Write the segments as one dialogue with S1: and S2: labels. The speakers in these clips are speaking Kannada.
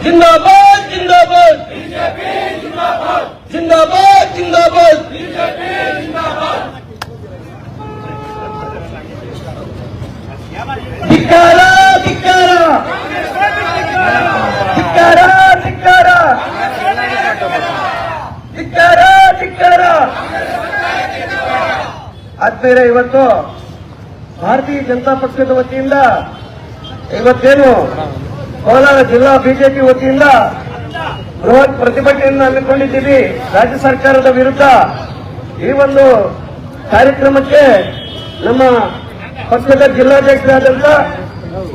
S1: जिंदाबाद जिंदाबाद जिंदाबाद जिंदाबाद धिक्कार धिक्कार धिक्कार धिक्कार ಧಿಕ್ಕಾರ ಧಿಕ್ಕಾರ ಆದ್ಮೇಲೆ ಇವತ್ತು ಭಾರತೀಯ ಜನತಾ ಪಕ್ಷದ ವತಿಯಿಂದ ಇವತ್ತೇನು ಕೋಲಾರ ಜಿಲ್ಲಾ ಬಿಜೆಪಿ ವತಿಯಿಂದ ಬೃಹತ್ ಪ್ರತಿಭಟನೆಯನ್ನು ಹಮ್ಮಿಕೊಂಡಿದ್ದೀವಿ ರಾಜ್ಯ ಸರ್ಕಾರದ ವಿರುದ್ಧ. ಈ ಒಂದು ಕಾರ್ಯಕ್ರಮಕ್ಕೆ ನಮ್ಮ ಪಕ್ಷದ ಜಿಲ್ಲಾಧ್ಯಕ್ಷರಾದಂತ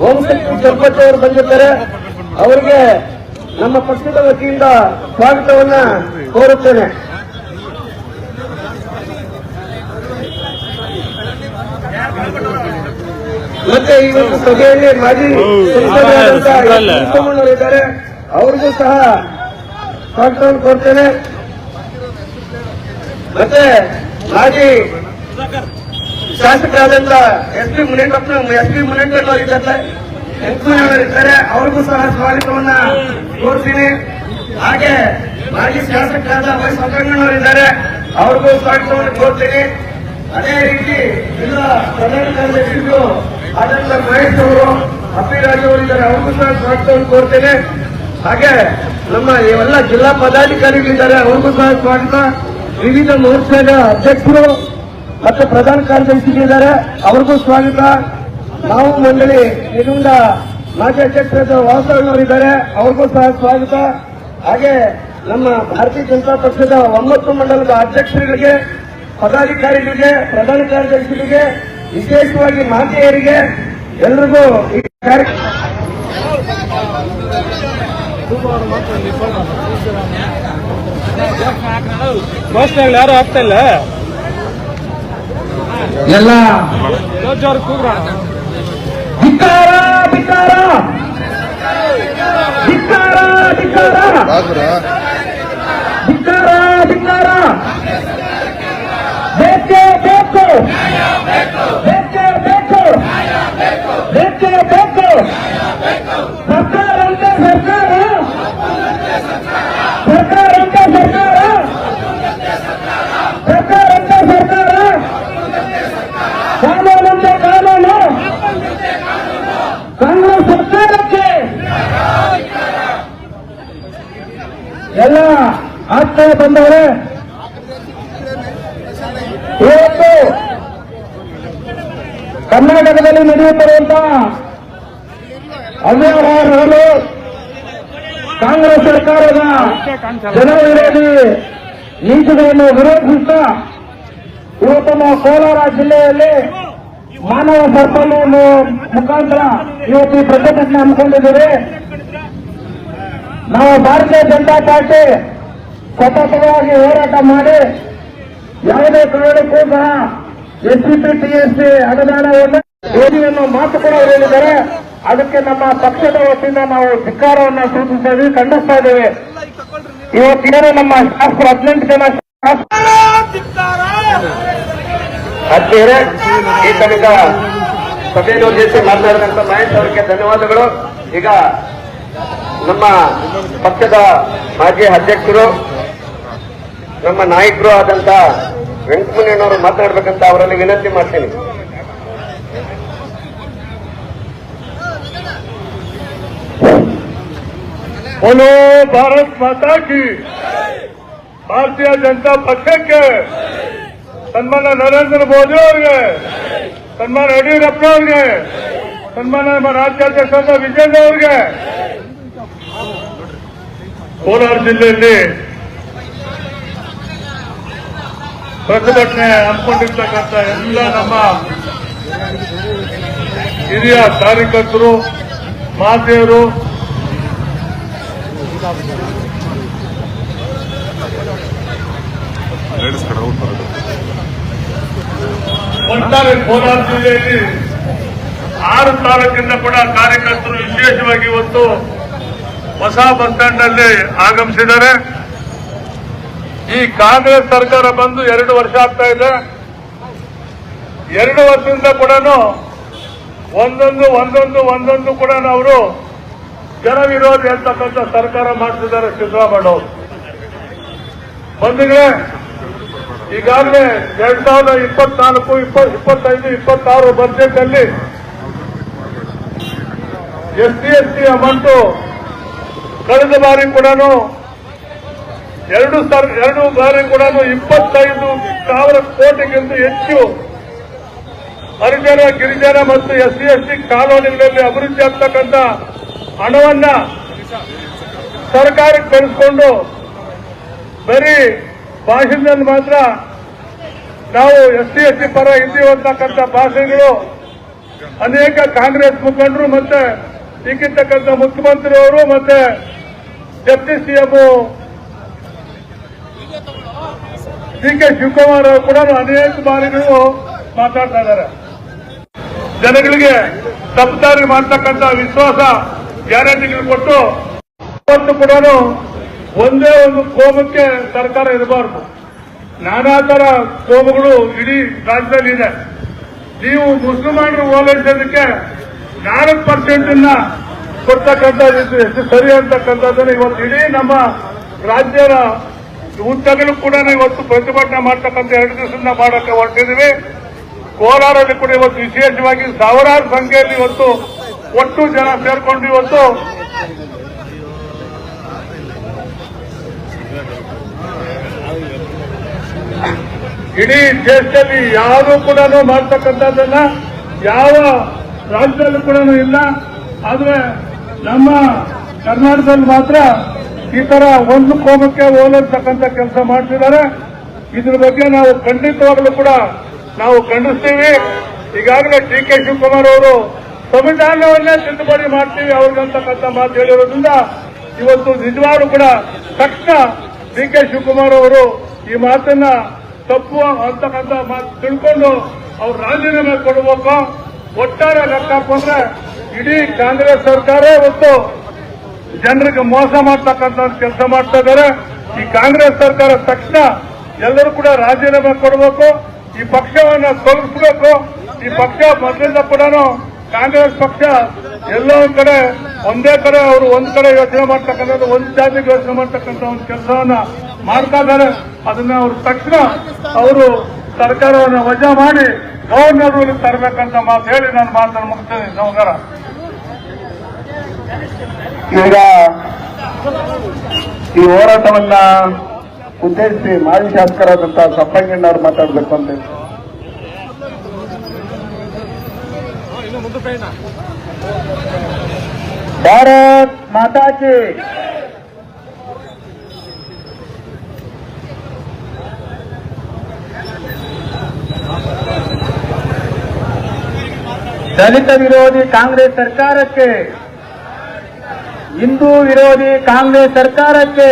S1: ಓಂಶಕ್ತಿ ಚರ್ಪತಿ ಅವರು ಬಂದಿದ್ದಾರೆ. ಅವರಿಗೆ ನಮ್ಮ ಪಕ್ಷದ ವತಿಯಿಂದ ಸ್ವಾಗತವನ್ನ ಕೋರುತ್ತೇನೆ. ಮತ್ತೆ ಈ ಒಂದು ಸಭೆಯಲ್ಲಿ ಮಾಜಿ ಸಂಸದರಾದಂತಹ ಇದ್ದಾರೆ, ಅವರಿಗೂ ಸಹ ಸ್ವಾಗತವನ್ನು ಕೋರ್ತೇನೆ. ಮತ್ತೆ ಮಾಜಿ ಶಾಸಕರಾದಂತ ಎಸ್ ಪಿ ಮುನೇಟಪ್ಪನವರಿದ್ದಾರೆ, ಅವ್ರಿಗೂ ಸಹ ಸ್ವಾಗತವನ್ನ ಕೋರ್ತೀನಿ. ಹಾಗೆ ಮಾಜಿ ಶಾಸಕರಾದ ವೈ ಸಂಕಣ್ಣನವರಿದ್ದಾರೆ, ಅವ್ರಿಗೂ ಸ್ವಾಗತವನ್ನು ಕೋರ್ತೀನಿ. ಅದೇ ರೀತಿ ಜಿಲ್ಲಾ ಪ್ರಧಾನ ಕಾರ್ಯದರ್ಶಿಗಳು ಆದಂತ ಮಹೇಶ್ ಅವರು, ಅಪ್ಪಿರಾಜ್ ಅವರಿದ್ದಾರೆ, ಅವ್ರಿಗೂ ಸಹ ಸ್ವಾಗತವನ್ನು ಕೋರ್ತೇನೆ. ಹಾಗೆ ನಮ್ಮ ಇವೆಲ್ಲ ಜಿಲ್ಲಾ ಪದಾಧಿಕಾರಿಗಳಿದ್ದಾರೆ, ಅವ್ರಿಗೂ ಸಹ ಸ್ವಾಗತ. ವಿವಿಧ ಮೋರ್ಚಾದ ಅಧ್ಯಕ್ಷರು ಮತ್ತು ಪ್ರಧಾನ ಕಾರ್ಯದರ್ಶಿಗಳಿದ್ದಾರೆ, ಅವ್ರಿಗೂ ಸ್ವಾಗತ. ನಾವು ಮಂಡಳಿ ಇದರಿಂದ ಮಾಜಿ ಅಧ್ಯಕ್ಷರಾದ ವಾಸವಣ್ಣವರಿದ್ದಾರೆ, ಅವ್ರಿಗೂ ಸಹ ಸ್ವಾಗತ. ಹಾಗೆ ನಮ್ಮ ಭಾರತೀಯ ಜನತಾ ಪಕ್ಷದ 9 ಮಂಡಲದ ಅಧ್ಯಕ್ಷರುಗಳಿಗೆ, ಪದಾಧಿಕಾರಿಗಳಿಗೆ, ಪ್ರಧಾನ ಕಾರ್ಯದರ್ಶಿಗಳಿಗೆ, ವಿಶೇಷವಾಗಿ ಮಾತೆಯರಿಗೆ ಎಲ್ರಿಗೂ ಈ ಕಾರ್ಯಕ್ರಮ
S2: ಯಾರು ಆಗ್ತಾ ಇಲ್ಲ
S1: ಎಲ್ಲ ಧಿಕ್ಕಾರ ಧಿಕ್ಕಾರ ಧಿಕ್ಕಾರ ಧಿಕ್ಕಾರ ಧಿಕ್ಕಾರ ಧಿಕ್ಕಾರ ಬೇಕೇ ಬೇಕು ಬೇಕೇ ಬೇಕು ಬೇಕೇ ಬೇಕು. ಸರ್ಕಾರ ಅಂತ ಸರ್ಕಾರ, ಸರ್ಕಾರ ಅಂತ ಸರ್ಕಾರ, ಸರ್ಕಾರ ಅಂತ ಸರ್ಕಾರ, ಕಾನೂನಂತೆ ಕಾನೂನು, ಕಾಂಗ್ರೆಸ್ ಸರ್ಕಾರಕ್ಕೆ ಎಲ್ಲ ಆಗ್ತಾ ಬಂದವರೆ. ಇವತ್ತು ಕರ್ನಾಟಕದಲ್ಲಿ ನಡೆಯುತ್ತಿರುವಂತಹ ಅವ್ಯವಹಾರಗಳು ಕಾಂಗ್ರೆಸ್ ಸರ್ಕಾರದ ಜನವಿರೋಧಿ ನೀತಿಗಳನ್ನು ವಿರೋಧಿಸುತ್ತಾ ಇವತ್ತು ನಾವು ಕೋಲಾರ ಜಿಲ್ಲೆಯಲ್ಲಿ ಮಾನವ ಸರಪಳಿ ಮುಖಾಂತರ ಇವತ್ತು ಈ ಪ್ರತಿಭಟನೆ ಹಮ್ಮಿಕೊಂಡಿದ್ದೇವೆ. ನಾವು ಭಾರತೀಯ ಜನತಾ ಪಾರ್ಟಿ ಸತತವಾಗಿ ಹೋರಾಟ ಮಾಡಿ ಯಾವುದೇ ಕಾರಣಕ್ಕೂ ಸಹ ಎಸ್ಸಿಪಿ ಟಿಎಸ್ಸಿ ಅನುದಾನವನ್ನು ಯೋಜನೆಯನ್ನು ಮಾತು ಕೂಡ ಹೇಳಿದ್ದಾರೆ. ಅದಕ್ಕೆ ನಮ್ಮ ಪಕ್ಷದ ವತಿಯಿಂದ ನಾವು ಧಿಕ್ಕಾರವನ್ನು ಸೂಚಿಸ್ತಾ ಇದ್ದೀವಿ, ಖಂಡಿಸ್ತಾ ಇದ್ದೇವೆ. ಇವತ್ತೇನು ನಮ್ಮ ಶಾಸಕರು 18 ಜನ ಅಧ್ಯಕ್ಷರೇ ಈ ತನಕ ಸಭೆಯನ್ನು ಉದ್ದೇಶಿಸಿ ಮಾತನಾಡಿದಂತ ಮಹೇಶ್ ಅವರಿಗೆ ಧನ್ಯವಾದಗಳು. ಈಗ ನಮ್ಮ ಪಕ್ಷದ ಮಾಜಿ ಅಧ್ಯಕ್ಷರು, ನಮ್ಮ ನಾಯಕರು ಆದಂತ ವೆಂಕಟಮುನಿಯಣ್ಣವರು ಮಾತನಾಡಬೇಕಂತ ಅವರಲ್ಲಿ ವಿನಂತಿ ಮಾಡ್ತೀನಿ.
S2: बोलो भारत माता की, ಭಾರತೀಯ ಜನತಾ ಪಕ್ಷಕ್ಕೆ, ಸನ್ಮಾನ ನರೇಂದ್ರ ಮೋದಿ ಅವರಿಗೆ, ಸನ್ಮಾನ ಯಡಿಯೂರಪ್ಪನವರಿಗೆ, ಸನ್ಮಾನ ನಮ್ಮ ರಾಜ್ಯಾಧ್ಯಕ್ಷರಾದ ವಿಜೇಂದ್ರ ಅವರಿಗೆ. ಕೋಲಾರ ಜಿಲ್ಲೆಯಲ್ಲಿ ಪ್ರತಿಭಟನೆ ಹಮ್ಮಿಕೊಂಡಿರ್ತಕ್ಕಂಥ ಎಲ್ಲ ನಮ್ಮ ಹಿರಿಯ ಕಾರ್ಯಕರ್ತರು, ಮಾತೆಯರು, ಒಟ್ಟಾರೆ ಕೋಲಾರ ಜಿಲ್ಲೆಯಲ್ಲಿ 6 ತಾಲೂಕಿಂದ ಕೂಡ ಕಾರ್ಯಕರ್ತರು ವಿಶೇಷವಾಗಿ ಇವತ್ತು ಹೊಸ ಬಸ್ ಸ್ಟ್ಯಾಂಡ್ ನಲ್ಲಿ ಆಗಮಿಸಿದ್ದಾರೆ. ಈ ಕಾಂಗ್ರೆಸ್ ಸರ್ಕಾರ ಬಂದು 2 ವರ್ಷ ಆಗ್ತಾ ಇದೆ. 2 ವರ್ಷದಿಂದ ಕೂಡ ಒಂದೊಂದು ಕೂಡ ಅವರು ಜನ ವಿರೋಧಿ ಅಂತಕ್ಕಂಥ ಸರ್ಕಾರ ಮಾಡ್ತಿದ್ದಾರೆ ಸಿದ್ದರಾಮಯ್ಯ ಅವರು. ಬಂದಿದ್ರೆ ಈಗಾಗಲೇ 2024, 25, 26 ಬಜೆಟ್ ಅಲ್ಲಿ SC ಅಮೌಂಟ್ ಕಳೆದ ಬಾರಿ ಕೂಡ ಎರಡು ಬಾರಿ ಕೂಡ 25,000 ಕೋಟಿಗಿಂತ ಹೆಚ್ಚು ಹರಿಜನ, ಗಿರಿಜನ ಮತ್ತು SC ಕಾಲೋನಿಗಳಲ್ಲಿ ಅಭಿವೃದ್ಧಿ ಆಗ್ತಕ್ಕಂಥ ಹಣವನ್ನ ಸರ್ಕಾರಕ್ಕೆ ಕಳಿಸಿಕೊಂಡು ಬರೀ ಭಾಷಣದಲ್ಲಿ ಮಾತ್ರ ನಾವು SC ಪರ ಇದ್ದೀವಿ ಅಂತಕ್ಕಂಥ ಭಾಷೆಗಳು ಅನೇಕ ಕಾಂಗ್ರೆಸ್ ಮುಖಂಡರು ಮತ್ತೆ ಈಗಿರ್ತಕ್ಕಂಥ ಮುಖ್ಯಮಂತ್ರಿಯವರು ಮತ್ತೆ ಡೆಪ್ಟಿ ಸಿಎಂ DK ಶಿವಕುಮಾರ್ ಅವರು ಕೂಡ ಅನೇಕ ಬಾರಿಗಳು ಮಾತಾಡ್ತಾ ಇದ್ದಾರೆ. ಜನಗಳಿಗೆ ತಪ್ಪದಾರಿ ಮಾಡ್ತಕ್ಕಂಥ ವಿಶ್ವಾಸ ಗ್ಯಾರಂಟಿಗಳು ಕೊಟ್ಟು ಇವತ್ತು ಕೂಡ ಒಂದೇ ಒಂದು ಕೋಮಕ್ಕೆ ಸರ್ಕಾರ ಇರಬಾರದು. ನಾನಾ ತರ ಕೋಮಗಳು ಇಡೀ ರಾಜ್ಯದಲ್ಲಿ ಇದೆ. ನೀವು ಮುಸಲ್ಮಾನರು ಓಲೈಸೋದಕ್ಕೆ 4% ಕೊಡ್ತಕ್ಕಂಥದ್ದು ಎಷ್ಟು ಸರಿ ಅಂತಕ್ಕಂಥದ್ದನ್ನು ಇವತ್ತು ಇಡೀ ನಮ್ಮ ರಾಜ್ಯದ ಉದ್ದಗಲೂ ಕೂಡ ಇವತ್ತು ಪ್ರತಿಭಟನೆ ಮಾಡ್ತಕ್ಕಂಥ 2 ದಿವಸದಿಂದ ಮಾಡಕ್ಕೆ ಹೊರಟಿದ್ದೀವಿ. ಕೋಲಾರಲ್ಲಿ ಕೂಡ ಇವತ್ತು ವಿಶೇಷವಾಗಿ ಸಾವಿರಾರು ಸಂಖ್ಯೆಯಲ್ಲಿ ಇವತ್ತು ಒಟ್ಟು ಜನ ಸೇರ್ಕೊಂಡು ಇವತ್ತು ಇಡೀ ದೇಶದಲ್ಲಿ ಯಾರು ಕೂಡ ಮಾಡ್ತಕ್ಕಂಥದ್ದನ್ನ ಯಾವ ರಾಜ್ಯದಲ್ಲೂ ಕೂಡ ಇಲ್ಲ. ಆದ್ರೆ ನಮ್ಮ ಕರ್ನಾಟಕದಲ್ಲಿ ಮಾತ್ರ ಈ ತರ ಒಂದು ಕೋಮಕ್ಕೆ ಹೋಲಿಸ್ತಕ್ಕಂಥ ಕೆಲಸ ಮಾಡ್ತಿದ್ದಾರೆ. ಇದ್ರ ಬಗ್ಗೆ ನಾವು ಖಂಡಿತವಾಗಲೂ ಕೂಡ ನಾವು ಖಂಡಿಸ್ತೀವಿ. ಈಗಾಗಲೇ DK ಶಿವಕುಮಾರ್ ಅವರು ಸಂವಿಧಾನವನ್ನೇ ತಿದ್ದುಪಡಿ ಮಾಡ್ತೀವಿ ಅವ್ರಿಗಂತಕ್ಕಂಥ ಮಾತು ಹೇಳಿರೋದ್ರಿಂದ ಇವತ್ತು ನಿಜವಾಗ್ಲೂ ಕೂಡ ತಕ್ಷಣ DK ಶಿವಕುಮಾರ್ ಅವರು ಈ ಮಾತನ್ನ ತಪ್ಪು ಅಂತಕ್ಕಂಥ ಮಾತು ತಿಳ್ಕೊಂಡು ಅವ್ರು ರಾಜೀನಾಮೆ ಕೊಡಬೇಕು. ಒಟ್ಟಾರೆ ಲೆಕ್ಕ ಹಾಕೊಂಡ್ರೆ ಇಡೀ ಕಾಂಗ್ರೆಸ್ ಸರ್ಕಾರ ಇವತ್ತು ಜನರಿಗೆ ಮೋಸ ಮಾಡ್ತಕ್ಕಂಥ ಕೆಲಸ ಮಾಡ್ತಾ ಇದ್ದಾರೆ. ಈ ಕಾಂಗ್ರೆಸ್ ಸರ್ಕಾರ ತಕ್ಷಣ ಎಲ್ಲರೂ ಕೂಡ ರಾಜೀನಾಮೆ ಕೊಡಬೇಕು. ಈ ಪಕ್ಷವನ್ನು ತೊಲಗಿಸಬೇಕು. ಈ ಪಕ್ಷ ಮೊದಲಿಂದ ಕೂಡ ಕಾಂಗ್ರೆಸ್ ಪಕ್ಷ ಎಲ್ಲೋ ಒಂದ್ ಕಡೆ ಒಂದೇ ಕಡೆ ಅವರು ಒಂದ್ ಕಡೆ ಯೋಚನೆ ಮಾಡ್ತಕ್ಕಂಥದ್ದು, ಒಂದು ಜಾತಿಗೆ ಯೋಚನೆ ಮಾಡ್ತಕ್ಕಂಥ ಒಂದು ಕೆಲಸವನ್ನ ಮಾಡ್ತಾ ಇದ್ದಾರೆ. ಅದನ್ನ ಅವರು ತಕ್ಷಣ ಅವರು ಸರ್ಕಾರವನ್ನು ವಜಾ ಮಾಡಿ ಗವರ್ನರ್ ರೂಲ್ ತರಬೇಕಂತ ಮಾತು ಹೇಳಿ ನಾನು ಮಾತನ್ನು ಮುಗಿಸ್ತೇನೆ. ನಮಸ್ಕಾರ.
S1: ಈಗ ಈ ಹೋರಾಟವನ್ನ ಉದ್ದೇಶಿಸಿ ಮಾಜಿ ಶಾಸಕರಾದಂತಹ ಸಪ್ಪಂಗಣ್ಣವರು ಮಾತಾಡಬೇಕು ಅಂತ. ಭಾರತ್ ಮಾತಾ ಕಿ ದಲಿತ ವಿರೋಧಿ ಕಾಂಗ್ರೆಸ್ ಸರ್ಕಾರಕ್ಕೆ, ಹಿಂದೂ ವಿರೋಧಿ ಕಾಂಗ್ರೆಸ್ ಸರ್ಕಾರಕ್ಕೆ,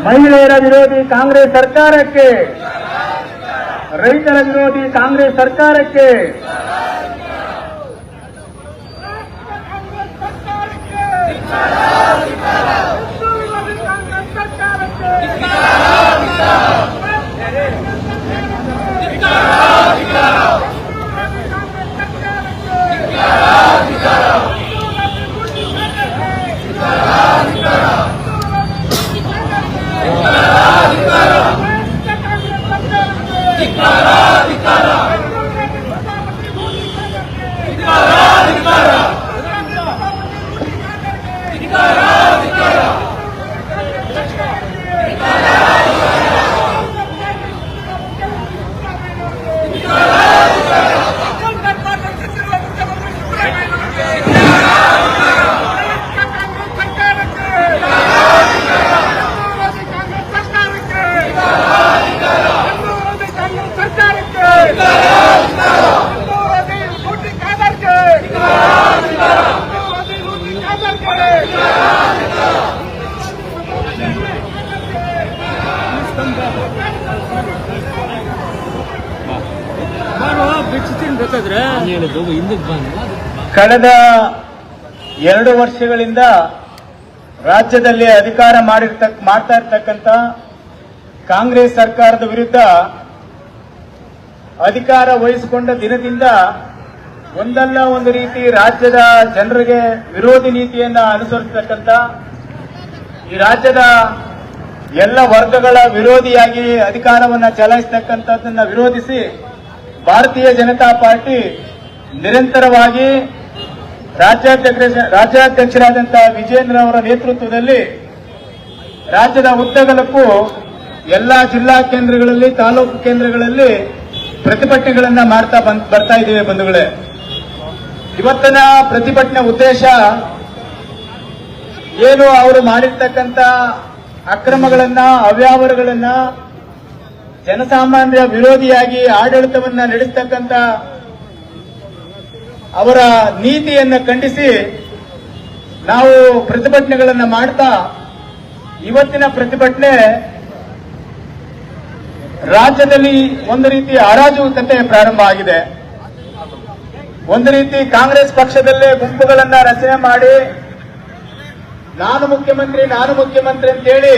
S1: ಮಹಿಳೆಯರ ವಿರೋಧಿ ಕಾಂಗ್ರೆಸ್ ಸರ್ಕಾರಕ್ಕೆ, ರೈತರ ವಿರೋಧಿ ಕಾಂಗ್ರೆಸ್ ಸರ್ಕಾರಕ್ಕೆ, ಕಳೆದ 2 ವರ್ಷಗಳಿಂದ ರಾಜ್ಯದಲ್ಲಿ ಅಧಿಕಾರ ಮಾಡ್ತಾ ಇರ್ತಕ್ಕಂಥ ಕಾಂಗ್ರೆಸ್ ಸರ್ಕಾರದ ವಿರುದ್ಧ ಅಧಿಕಾರ ವಹಿಸಿಕೊಂಡ ದಿನದಿಂದ
S3: ಒಂದಲ್ಲ ಒಂದು ರೀತಿ ರಾಜ್ಯದ ಜನರಿಗೆ ವಿರೋಧಿ ನೀತಿಯನ್ನ ಅನುಸರಿಸತಕ್ಕಂಥ, ಈ ರಾಜ್ಯದ ಎಲ್ಲ ವರ್ಗಗಳ ವಿರೋಧಿಯಾಗಿ ಅಧಿಕಾರವನ್ನ ಚಲಾಯಿಸತಕ್ಕಂಥದ್ದನ್ನ ವಿರೋಧಿಸಿ ಭಾರತೀಯ ಜನತಾ ಪಾರ್ಟಿ ನಿರಂತರವಾಗಿ ರಾಜ್ಯಾಧ್ಯಕ್ಷರಾದಂತಹ ವಿಜೇಂದ್ರ ಅವರ ನೇತೃತ್ವದಲ್ಲಿ ರಾಜ್ಯದ ಉದ್ದಗಲಕ್ಕೂ ಎಲ್ಲಾ ಜಿಲ್ಲಾ ಕೇಂದ್ರಗಳಲ್ಲಿ, ತಾಲೂಕು ಕೇಂದ್ರಗಳಲ್ಲಿ ಪ್ರತಿಭಟನೆಗಳನ್ನ ಬರ್ತಾ ಇದ್ದೇವೆ ಬಂಧುಗಳೇ. ಇವತ್ತಿನ ಪ್ರತಿಭಟನೆ ಉದ್ದೇಶ ಏನು, ಅವರು ಮಾಡಿರ್ತಕ್ಕಂಥ ಅಕ್ರಮಗಳನ್ನ, ಅವ್ಯವಹಾರಗಳನ್ನ, ಜನಸಾಮಾನ್ಯರ ವಿರೋಧಿಯಾಗಿ ಆಡಳಿತವನ್ನ ನಡೆಸತಕ್ಕಂಥ ಅವರ ನೀತಿಯನ್ನ ಖಂಡಿಸಿ ನಾವು ಪ್ರತಿಭಟನೆಗಳನ್ನ ಮಾಡ್ತಾ, ಇವತ್ತಿನ ಪ್ರತಿಭಟನೆ ರಾಜ್ಯದಲ್ಲಿ ಒಂದು ರೀತಿ ಅರಾಜಕತೆ ಪ್ರಾರಂಭ ಆಗಿದೆ. ಒಂದು ರೀತಿ ಕಾಂಗ್ರೆಸ್ ಪಕ್ಷದಲ್ಲೇ ಗುಂಪುಗಳನ್ನ ರಚನೆ ಮಾಡಿ ನಾನು ಮುಖ್ಯಮಂತ್ರಿ ಅಂತೇಳಿ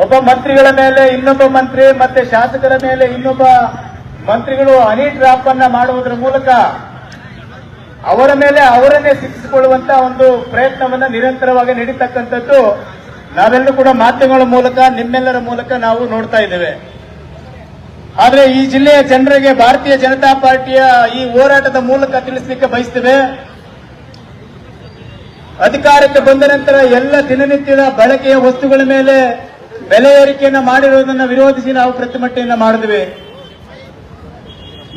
S3: ಒಬ್ಬ ಮಂತ್ರಿಗಳ ಮೇಲೆ ಇನ್ನೊಬ್ಬ ಮಂತ್ರಿ, ಮತ್ತೆ ಶಾಸಕರ ಮೇಲೆ ಇನ್ನೊಬ್ಬ ಮಂತ್ರಿಗಳು ಹನಿ ಟ್ರ್ಯಾಪ್ ಅನ್ನ ಮಾಡುವುದರ ಮೂಲಕ ಅವರ ಮೇಲೆ ಅವರನ್ನೇ ಶಿಕ್ಷಿಸಿಕೊಳ್ಳುವಂತ ಒಂದು ಪ್ರಯತ್ನವನ್ನ ನಿರಂತರವಾಗಿ ನಡೀತಕ್ಕಂಥದ್ದು ನಾವೆಲ್ಲರೂ ಕೂಡ ಮಾಧ್ಯಮಗಳ ಮೂಲಕ, ನಿಮ್ಮೆಲ್ಲರ ಮೂಲಕ ನಾವು ನೋಡ್ತಾ ಇದ್ದೇವೆ. ಆದ್ರೆ ಈ ಜಿಲ್ಲೆಯ ಜನರಿಗೆ ಭಾರತೀಯ ಜನತಾ ಪಾರ್ಟಿಯ ಈ ಹೋರಾಟದ ಮೂಲಕ ತಿಳಿಸಲಿಕ್ಕೆ ಬಯಸ್ತೇವೆ. ಅಧಿಕಾರಕ್ಕೆ ಬಂದ ನಂತರ ಎಲ್ಲ ದಿನನಿತ್ಯದ ಬಳಕೆಯ ವಸ್ತುಗಳ ಮೇಲೆ ಬೆಲೆ ಏರಿಕೆಯನ್ನು ಮಾಡಿರುವುದನ್ನು ವಿರೋಧಿಸಿ ನಾವು ಪ್ರತಿಭಟನೆಯನ್ನ ಮಾಡಿದ್ವಿ.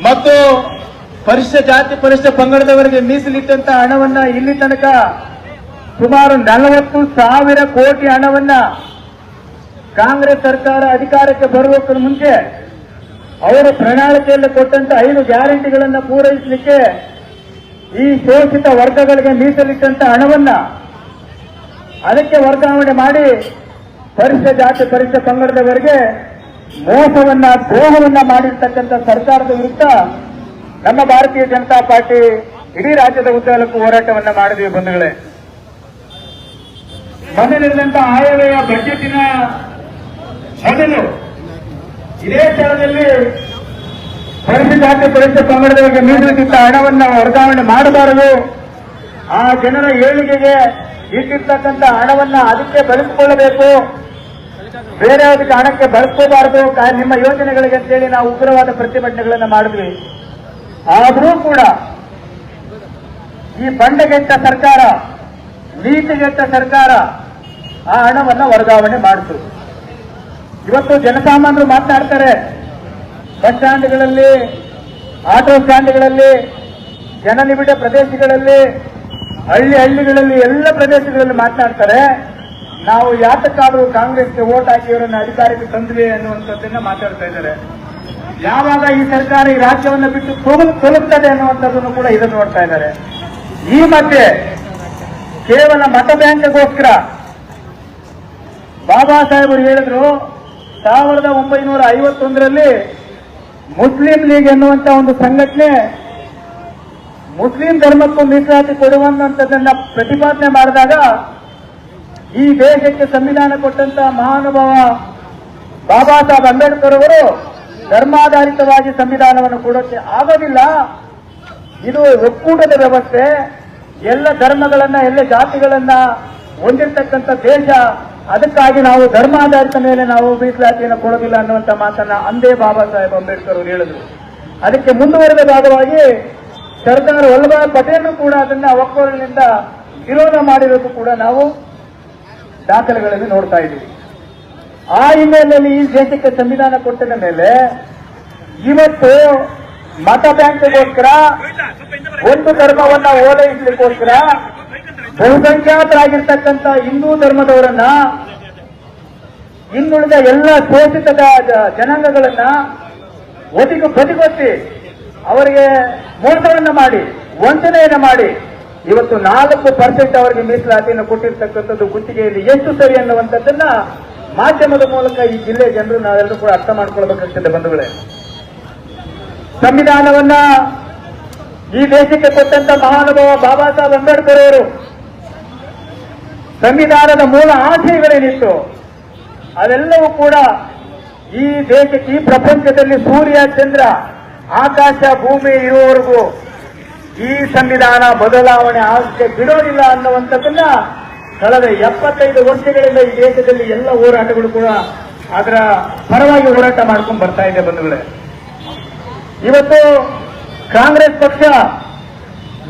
S3: ಮತ್ತು ಪರಿಶಿಷ್ಟ ಜಾತಿ, ಪರಿಶಿಷ್ಟ ಪಂಗಡದವರಿಗೆ ಮೀಸಲಿಟ್ಟಂತ ಹಣವನ್ನ ಇಲ್ಲಿ ತನಕ ಸುಮಾರು 40,000 ಕೋಟಿ ಹಣವನ್ನ ಕಾಂಗ್ರೆಸ್ ಸರ್ಕಾರ ಅಧಿಕಾರಕ್ಕೆ ಬರುವಕ್ಕೂ ಮುಂಚೆ ಅವರು ಪ್ರಣಾಳಿಕೆಯಲ್ಲಿ ಕೊಟ್ಟಂತ 5 ಗ್ಯಾರಂಟಿಗಳನ್ನು ಪೂರೈಸಲಿಕ್ಕೆ ಈ ಶೋಷಿತ ವರ್ಗಗಳಿಗೆ ಮೀಸಲಿಟ್ಟಂತ ಹಣವನ್ನ ಅದಕ್ಕೆ ವರ್ಗಾವಣೆ ಮಾಡಿ ಪರಿಶಿಷ್ಟ ಜಾತಿ, ಪರಿಶಿಷ್ಟ ಪಂಗಡದವರಿಗೆ ಮೋಸವನ್ನ, ದ್ರೋಹವನ್ನ ಮಾಡಿರ್ತಕ್ಕಂಥ ಸರ್ಕಾರದ ವಿರುದ್ಧ ನಮ್ಮ ಭಾರತೀಯ ಜನತಾ ಪಾರ್ಟಿ ಇಡೀ ರಾಜ್ಯದ ಉದ್ದಗಲಕ್ಕೂ ಹೋರಾಟವನ್ನ ಮಾಡಿದ್ವಿ ಬಂಧುಗಳೇ. ಮೊನ್ನೆ ನಡೆದಂತ ಆಯವ್ಯಯ ಬಜೆಟಿನ ಮೊದಲು ಇದೇ ಸ್ಥಳದಲ್ಲಿ ಪರಿಶಿಷ್ಟ ಜಾತಿ, ಪರಿಶಿಷ್ಟ ಪಂಗಡದವರಿಗೆ ಮೀಸಲಿಟ್ಟಿದ್ದ ಹಣವನ್ನು ವರ್ಗಾವಣೆ ಮಾಡಬಾರದು, ಆ ಜನರ ಏಳಿಗೆಗೆ ಇಟ್ಟಿರ್ತಕ್ಕಂಥ ಹಣವನ್ನ ಅದಕ್ಕೆ ಬಳಸಿಕೊಳ್ಳಬೇಕು, ಬೇರೆ ಯಾವುದಕ್ಕೆ ಹಣಕ್ಕೆ ಬಳಸ್ಕೋಬಾರದು ನಿಮ್ಮ ಯೋಜನೆಗಳಿಗೆ ಅಂತೇಳಿ ನಾವು ಉಗ್ರವಾದ ಪ್ರತಿಭಟನೆಗಳನ್ನು ಮಾಡಿದ್ವಿ. ಆದರೂ ಕೂಡ ಈ ಬಂಡಗೆಟ್ಟ ಸರ್ಕಾರ, ನೀತಿಗೆಟ್ಟ ಸರ್ಕಾರ ಆ ಹಣವನ್ನ ವರ್ಗಾವಣೆ ಮಾಡಿತು. ಇವತ್ತು ಜನಸಾಮಾನ್ಯರು ಮಾತನಾಡ್ತಾರೆ, ಬಸ್ ಸ್ಟ್ಯಾಂಡ್ಗಳಲ್ಲಿ, ಆಟೋ ಸ್ಟ್ಯಾಂಡ್ಗಳಲ್ಲಿ, ಜನನಿಬಿಡ ಪ್ರದೇಶಗಳಲ್ಲಿ, ಹಳ್ಳಿಗಳಲ್ಲಿ, ಎಲ್ಲ ಪ್ರದೇಶಗಳಲ್ಲಿ ಮಾತನಾಡ್ತಾರೆ, ನಾವು ಯಾತಕ್ಕಾದರೂ ಕಾಂಗ್ರೆಸ್ಗೆ ವೋಟ್ ಹಾಕಿ ಇವರನ್ನು ಅಧಿಕಾರಕ್ಕೆ ತಂದ್ವಿ ಅನ್ನುವಂಥದ್ದನ್ನ ಮಾತಾಡ್ತಾ ಇದ್ದಾರೆ. ಯಾವಾಗ ಈ ಸರ್ಕಾರ ಈ ರಾಜ್ಯವನ್ನು ಬಿಟ್ಟು ತೊಲಗ್ತದೆ ಅನ್ನುವಂಥದ್ದನ್ನು ಕೂಡ ಇದನ್ನು ನೋಡ್ತಾ ಇದ್ದಾರೆ. ಈ ಮಧ್ಯೆ ಕೇವಲ ಮತ ಬ್ಯಾಂಕ್ಗೋಸ್ಕರ ಬಾಬಾ ಸಾಹೇಬರು ಹೇಳಿದ್ರು 1951ರಲ್ಲಿ ಮುಸ್ಲಿಂ ಲೀಗ್ ಎನ್ನುವಂತ ಒಂದು ಸಂಘಟನೆ ಮುಸ್ಲಿಂ ಧರ್ಮಕ್ಕೂ ಮೀಸಲಾತಿ ಕೊಡುವಂತದ್ದನ್ನ ಪ್ರತಿಪಾದನೆ ಮಾಡಿದಾಗ ಈ ದೇಶಕ್ಕೆ ಸಂವಿಧಾನ ಕೊಟ್ಟಂತ ಮಹಾನುಭಾವ ಬಾಬಾ ಸಾಹೇಬ್ ಅಂಬೇಡ್ಕರ್ ಅವರು ಧರ್ಮಾಧಾರಿತವಾಗಿ ಸಂವಿಧಾನವನ್ನು ಕೊಡೋಕೆ ಆಗೋದಿಲ್ಲ, ಇದು ಒಕ್ಕೂಟದ ವ್ಯವಸ್ಥೆ, ಎಲ್ಲ ಧರ್ಮಗಳನ್ನ, ಎಲ್ಲ ಜಾತಿಗಳನ್ನ ಹೊಂದಿರತಕ್ಕಂಥ ದೇಶ, ಅದಕ್ಕಾಗಿ ನಾವು ಧರ್ಮಾಧಾರಿತ ಮೇಲೆ ನಾವು ಮೀಸಲಾತಿಯನ್ನು ಕೊಡೋದಿಲ್ಲ ಅನ್ನುವಂಥ ಮಾತನ್ನ ಅಂದೇ ಬಾಬಾ ಸಾಹೇಬ್ ಅಂಬೇಡ್ಕರ್ ಅವರು ಹೇಳಿದ್ರು. ಅದಕ್ಕೆ ಮುಂದುವರೆದ ಭಾಗವಾಗಿ ಸರ್ದಾರ್ ವಲ್ಲಭಾಯ್ ಪಟೇಲ್ ಕೂಡ ಅದನ್ನ ಒಕ್ಕೊರಲಿನಿಂದ ವಿರೋಧ ಮಾಡಿರೋದು ಕೂಡ ನಾವು ದಾಖಲೆಗಳಲ್ಲಿ ನೋಡ್ತಾ ಇದ್ದೀವಿ. ಆ ಹಿನ್ನೆಲೆಯಲ್ಲಿ ಈ ದೇಶಕ್ಕೆ ಸಂವಿಧಾನ ಕೊಟ್ಟ ಮೇಲೆ ಇವತ್ತು ಮತ ಬ್ಯಾಂಕ್ಗೋಸ್ಕರ, ಒಂದು ಧರ್ಮವನ್ನ ಓಲೈಸಲಿಕ್ಕೋಸ್ಕರ ಬಹುಸಂಖ್ಯಾತರಾಗಿರ್ತಕ್ಕಂಥ ಹಿಂದೂ ಧರ್ಮದವರನ್ನ, ಇನ್ನುಳಿದ ಎಲ್ಲ ಶೋಷಿತ ಜನಾಂಗಗಳನ್ನ ಬದಿಗೊತ್ತಿ ಅವರಿಗೆ ಮೋಸವನ್ನ ಮಾಡಿ, ವಂಚನೆಯನ್ನ ಮಾಡಿ ಇವತ್ತು 4% ಅವರಿಗೆ ಮೀಸಲಾತಿಯನ್ನು ಕೊಟ್ಟಿರ್ತಕ್ಕಂಥದ್ದು ಗುತ್ತಿಗೆಯಲ್ಲಿ ಎಷ್ಟು ಸರಿ ಅನ್ನುವಂಥದ್ದನ್ನ ಮಾಧ್ಯಮದ ಮೂಲಕ ಈ ಜಿಲ್ಲೆಯ ಜನರು ನಾವೆಲ್ಲರೂ ಕೂಡ ಅರ್ಥ ಮಾಡ್ಕೊಳ್ಬೇಕಾಗ್ತದೆ ಬಂಧುಗಳೇ. ಸಂವಿಧಾನವನ್ನ ಈ ದೇಶಕ್ಕೆ ಕೊಟ್ಟಂತ ಮಹಾನುಭಾವ ಬಾಬಾ ಸಾಹೇಬ್ ಅಂಬೇಡ್ಕರ್ ಅವರು ಸಂವಿಧಾನದ ಮೂಲ ಆಶಯಗಳೇನಿತ್ತು ಅದೆಲ್ಲವೂ ಕೂಡ ಈ ದೇಶಕ್ಕೆ, ಈ ಪ್ರಪಂಚದಲ್ಲಿ ಸೂರ್ಯ, ಚಂದ್ರ ಆಕಾಶ ಭೂಮಿ ಇರುವವರೆಗೂ ಈ ಸಂವಿಧಾನ ಬದಲಾವಣೆ ಆಗಕ್ಕೆ ಬಿಡೋದಿಲ್ಲ ಅನ್ನುವಂಥದ್ದನ್ನ ಕಳೆದ 75 ವರ್ಷಗಳಿಂದ ಈ ದೇಶದಲ್ಲಿ ಎಲ್ಲ ಹೋರಾಟಗಳು ಕೂಡ ಅದರ ಪರವಾಗಿ ಹೋರಾಟ ಮಾಡ್ಕೊಂಡು ಬರ್ತಾ ಇದೆ ಬಂಧುಗಳೇ. ಇವತ್ತು ಕಾಂಗ್ರೆಸ್ ಪಕ್ಷ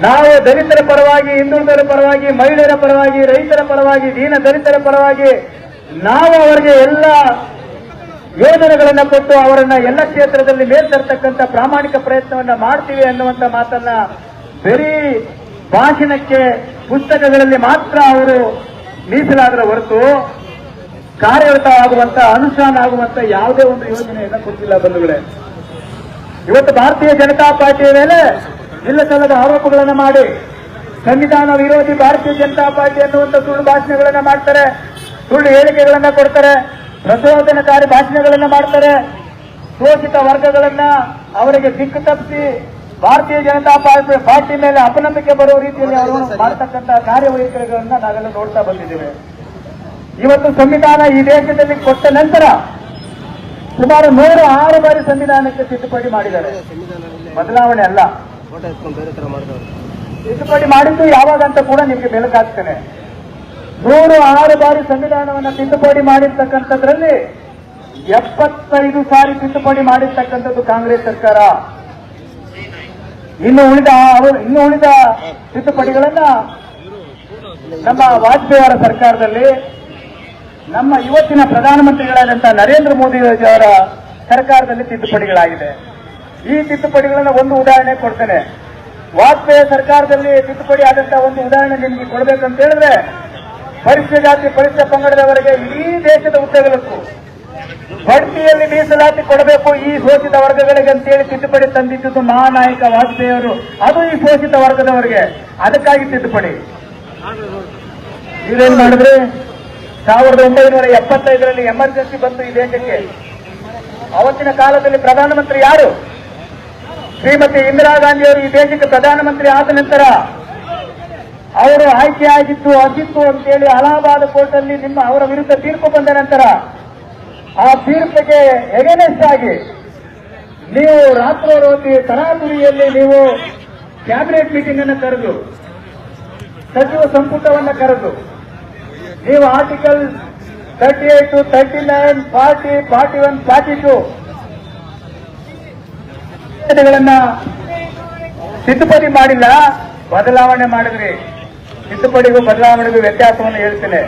S3: ನಾವು ದಲಿತರ ಪರವಾಗಿ, ಹಿಂದುಳಿದರ ಪರವಾಗಿ, ಮಹಿಳೆಯರ ಪರವಾಗಿ, ರೈತರ ಪರವಾಗಿ, ದೀನ ದಲಿತರ ಪರವಾಗಿ ನಾವು ಅವರಿಗೆ ಎಲ್ಲ ಯೋಜನೆಗಳನ್ನ ಕೊಟ್ಟು ಅವರನ್ನ ಎಲ್ಲ ಕ್ಷೇತ್ರದಲ್ಲಿ ಮೇಲ್ತರ್ತಕ್ಕಂಥ ಪ್ರಾಮಾಣಿಕ ಪ್ರಯತ್ನವನ್ನ ಮಾಡ್ತೀವಿ ಅನ್ನುವಂಥ ಮಾತನ್ನ ಬರೀ ಭಾಷಣಕ್ಕೆ ಪುಸ್ತಕಗಳಲ್ಲಿ ಮಾತ್ರ ಅವರು ಮೀಸಲಾದರ ಹೊರತು ಕಾರ್ಯಗತ ಆಗುವಂತ, ಅನುಷ್ಠಾನ ಆಗುವಂತ ಯಾವುದೇ ಒಂದು ಯೋಜನೆಯನ್ನ ಕೊಟ್ಟಿಲ್ಲ ಬಂಧುಗಳೇ. ಇವತ್ತು ಭಾರತೀಯ ಜನತಾ ಪಾರ್ಟಿಯ ಮೇಲೆ ಇಲ್ಲಸಲ್ಲದ ಆರೋಪಗಳನ್ನು ಮಾಡಿ ಸಂವಿಧಾನ ವಿರೋಧಿ ಭಾರತೀಯ ಜನತಾ ಪಾರ್ಟಿ ಅನ್ನುವಂಥ ಸುಳ್ಳು ಭಾಷಣಗಳನ್ನ ಮಾಡ್ತಾರೆ, ಸುಳ್ಳು ಹೇಳಿಕೆಗಳನ್ನ ಕೊಡ್ತಾರೆ, ಪ್ರಚೋದನಕಾರಿ ಭಾಷಣಗಳನ್ನ ಮಾಡ್ತಾರೆ, ಶೋಷಿತ ವರ್ಗಗಳನ್ನ ಅವರಿಗೆ ದಿಕ್ಕು ತಪ್ಪಿಸಿ ಭಾರತೀಯ ಜನತಾ ಪಾರ್ಟಿ ಮೇಲೆ ಅಪನಂಬಿಕೆ ಬರುವ ರೀತಿಯಲ್ಲಿ ಅವರು ಮಾಡತಕ್ಕಂತಹ ಕಾರ್ಯವೈಖರಿಗಳನ್ನ ನಾವೆಲ್ಲ ನೋಡ್ತಾ ಬಂದಿದ್ದೇವೆ. ಇವತ್ತು ಸಂವಿಧಾನ ಈ ದೇಶದಲ್ಲಿ ಕೊಟ್ಟ ನಂತರ ಸುಮಾರು 106 ಬಾರಿ ಸಂವಿಧಾನಕ್ಕೆ ತಿದ್ದುಪಡಿ ಮಾಡಿದ್ದಾರೆ. ಬದಲಾವಣೆ ಅಲ್ಲ, ತಿದ್ದುಪಡಿ ಮಾಡಿದ್ದು ಯಾವಾಗ ಅಂತ ಕೂಡ ನಿಮಗೆ ಬೆಳಕಾಗ್ತೇನೆ. 106 ಬಾರಿ ಸಂವಿಧಾನವನ್ನು ತಿದ್ದುಪಡಿ ಮಾಡಿರ್ತಕ್ಕಂಥದ್ರಲ್ಲಿ 75 ಸಾರಿ ತಿದ್ದುಪಡಿ ಮಾಡಿರ್ತಕ್ಕಂಥದ್ದು ಕಾಂಗ್ರೆಸ್ ಸರ್ಕಾರ. ಇನ್ನು ಉಳಿದ ತಿದ್ದುಪಡಿಗಳನ್ನ ನಮ್ಮ ವಾಜಪೇಯಿ ಅವರ ಸರ್ಕಾರದಲ್ಲಿ, ನಮ್ಮ ಇವತ್ತಿನ ಪ್ರಧಾನಮಂತ್ರಿಗಳಾದಂತಹ ನರೇಂದ್ರ ಮೋದಿ ಅವರ ಸರ್ಕಾರದಲ್ಲಿ ತಿದ್ದುಪಡಿಗಳಾಗಿದೆ. ಈ ತಿದ್ದುಪಡಿಗಳನ್ನ ಒಂದು ಉದಾಹರಣೆ ಕೊಡ್ತೇನೆ. ವಾಜಪೇಯಿ ಸರ್ಕಾರದಲ್ಲಿ ತಿದ್ದುಪಡಿ ಆದಂತಹ ಒಂದು ಉದಾಹರಣೆ ನಿಮಗೆ ಕೊಡಬೇಕಂತ ಹೇಳಿದ್ರೆ, ಪರಿಶಿಷ್ಟ ಜಾತಿ ಪರಿಶಿಷ್ಟ ಪಂಗಡದವರಿಗೆ ಇಡೀ ದೇಶದ ಹುದ್ದೆಗಳಕ್ಕೂ ಬಡ್ತಿಯಲ್ಲಿ ಮೀಸಲಾತಿ ಕೊಡಬೇಕು ಈ ಶೋಷಿತ ವರ್ಗಗಳಿಗೆ ಅಂತೇಳಿ ತಿದ್ದುಪಡಿ ತಂದಿದ್ದು ಮಹಾನಾಯಕ ವಾಜಪೇಯಿ ಅವರು. ಅದು ಈ ಶೋಷಿತ ವರ್ಗದವರಿಗೆ, ಅದಕ್ಕಾಗಿ ತಿದ್ದುಪಡಿ. ಇದೇನ್ ಮಾಡಿದ್ರಿ? 1975ರಲ್ಲಿ ಎಮರ್ಜೆನ್ಸಿ ಬಂತು ಈ ದೇಶಕ್ಕೆ. ಅವತ್ತಿನ ಕಾಲದಲ್ಲಿ ಪ್ರಧಾನಮಂತ್ರಿ ಯಾರು? ಶ್ರೀಮತಿ ಇಂದಿರಾ ಗಾಂಧಿ ಅವರು ಈ ದೇಶಕ್ಕೆ ಪ್ರಧಾನಮಂತ್ರಿ ಆದ ನಂತರ ಅವರು ಆಯ್ಕೆಯಾಗಿತ್ತು ಅದಿತ್ತು ಅಂತೇಳಿ ಅಲಹಾಬಾದ್ ಕೋರ್ಟ್ ಅಲ್ಲಿ ಅವರ ವಿರುದ್ಧ ತೀರ್ಪು ಬಂದ ನಂತರ ಆ ತೀರ್ಪಿಗೆ ಎಗೇನೆಸ್ಟ್ ಆಗಿ ನೀವು ರಾತ್ರೋರಾತ್ರಿ ತರಾತುರಿಯಲ್ಲಿ ನೀವು ಕ್ಯಾಬಿನೆಟ್ ಮೀಟಿಂಗ್ ಅನ್ನು ಕರೆದು, ಸಚಿವ ಸಂಪುಟವನ್ನು ಕರೆದು, ನೀವು ಆರ್ಟಿಕಲ್ 38, 39, 40, 41, 42 ಗಳನ್ನ ತಿದ್ದುಪಡಿ ಮಾಡಿಲ್ಲ, ಬದಲಾವಣೆ ಮಾಡಿದ್ರಿ. ತಿದ್ದುಪಡಿಗೂ ಬದಲಾವಣೆಗೂ ವ್ಯತ್ಯಾಸವನ್ನು ಹೇಳ್ತೇನೆ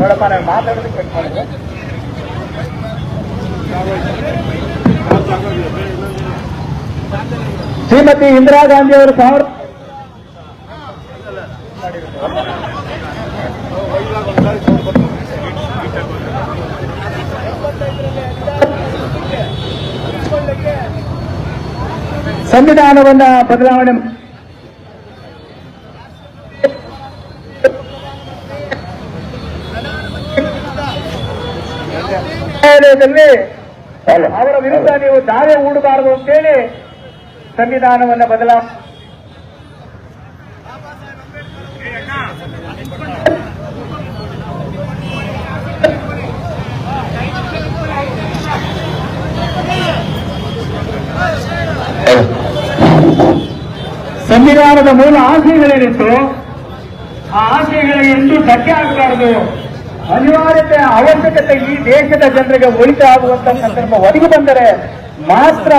S3: ನೋಡಪ್ಪ. ನಾನು ಮಾತಾಡೋದಕ್ಕೆ ಕಟ್ ಮಾಡಿದೆ. ಶ್ರೀಮತಿ ಇಂದಿರಾ ಗಾಂಧಿ ಅವರು ಸಂವಿಧಾನವನ್ನ ಬದಲಾವಣೆ ನ್ಯಾಯಾಲಯದಲ್ಲಿ ಅವರ ವಿರುದ್ಧ ನೀವು ದಾವೆ ಹೂಡಬಾರದು ಅಂತೇಳಿ ಸಂವಿಧಾನವನ್ನ ಬದಲಾವಣೆ ಸಂವಿಧಾನದ ಮೂಲ ಆಶಯಗಳೇನಿತ್ತು ಆ ಆಶಯಗಳಿಗೆ ಎಂದೂ ಧಕ್ಕೆ ಆಗಬಾರದು. ಅನಿವಾರ್ಯತೆ ಅವಶ್ಯಕತೆ ಈ ದೇಶದ ಜನರಿಗೆ ಒಳಿತು ಆಗುವಂತಹ ಸಂದರ್ಭ ಒದಗಿ ಬಂದರೆ ಮಾತ್ರ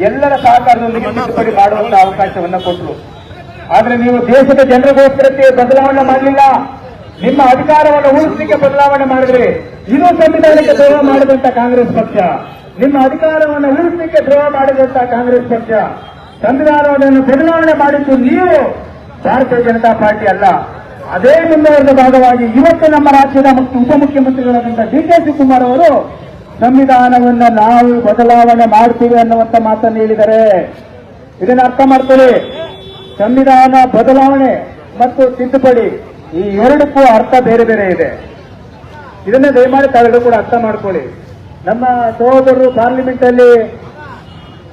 S3: ಎಲ್ಲರ ಸಹಕಾರದೊಂದಿಗೆ ತಿದ್ದುಪಡಿ ಮಾಡುವಂತಹ ಅವಕಾಶವನ್ನು ಕೊಟ್ಟರು. ಆದ್ರೆ ನೀವು ದೇಶದ ಜನರಿಗೋಸ್ಕರಕ್ಕೆ ಬದಲಾವಣೆ ಮಾಡಲಿಲ್ಲ, ನಿಮ್ಮ ಅಧಿಕಾರವನ್ನು ಉಳಿಸಲಿಕ್ಕೆ ಬದಲಾವಣೆ ಮಾಡಿದ್ರಿ. ಇದು ಸಂವಿಧಾನಕ್ಕೆ ದ್ರೋಹ ಮಾಡಿದಂತ ಕಾಂಗ್ರೆಸ್ ಪಕ್ಷ. ನಿಮ್ಮ ಅಧಿಕಾರವನ್ನು ಉಳಿಸಲಿಕ್ಕೆ ದ್ರೋಹ ಮಾಡಿದಂತ ಕಾಂಗ್ರೆಸ್ ಪಕ್ಷ. ಸಂವಿಧಾನವನ್ನು ಬದಲಾವಣೆ ಮಾಡಿದ್ದು ನೀವು, ಭಾರತೀಯ ಜನತಾ ಪಾರ್ಟಿ ಅಲ್ಲ. ಅದೇ ಮುಂದುವರೆದ ಭಾಗವಾಗಿ ಇವತ್ತು ನಮ್ಮ ರಾಜ್ಯದ ಉಪಮುಖ್ಯಮಂತ್ರಿಗಳಾದಂಥ ಡಿ.ಕೆ. ಶಿವಕುಮಾರ್ ಅವರು ಸಂವಿಧಾನವನ್ನ ನಾವು ಬದಲಾವಣೆ ಮಾಡ್ತೀವಿ ಅನ್ನುವಂಥ ಮಾತನ್ನು ಹೇಳಿದ್ದಾರೆ. ಇದನ್ನ ಅರ್ಥ ಮಾಡ್ಕೊಳ್ಳಿ. ಸಂವಿಧಾನ ಬದಲಾವಣೆ ಮತ್ತು ತಿದ್ದುಪಡಿ ಈ ಎರಡಕ್ಕೂ ಅರ್ಥ ಬೇರೆ ಬೇರೆ ಇದೆ. ಇದನ್ನ ದಯಮಾಡಿ ತಾವೆಲ್ಲರೂ ಕೂಡ ಅರ್ಥ ಮಾಡ್ಕೊಳ್ಳಿ. ನಮ್ಮ ಸಹೋದರರು ಪಾರ್ಲಿಮೆಂಟ್ ಅಲ್ಲಿ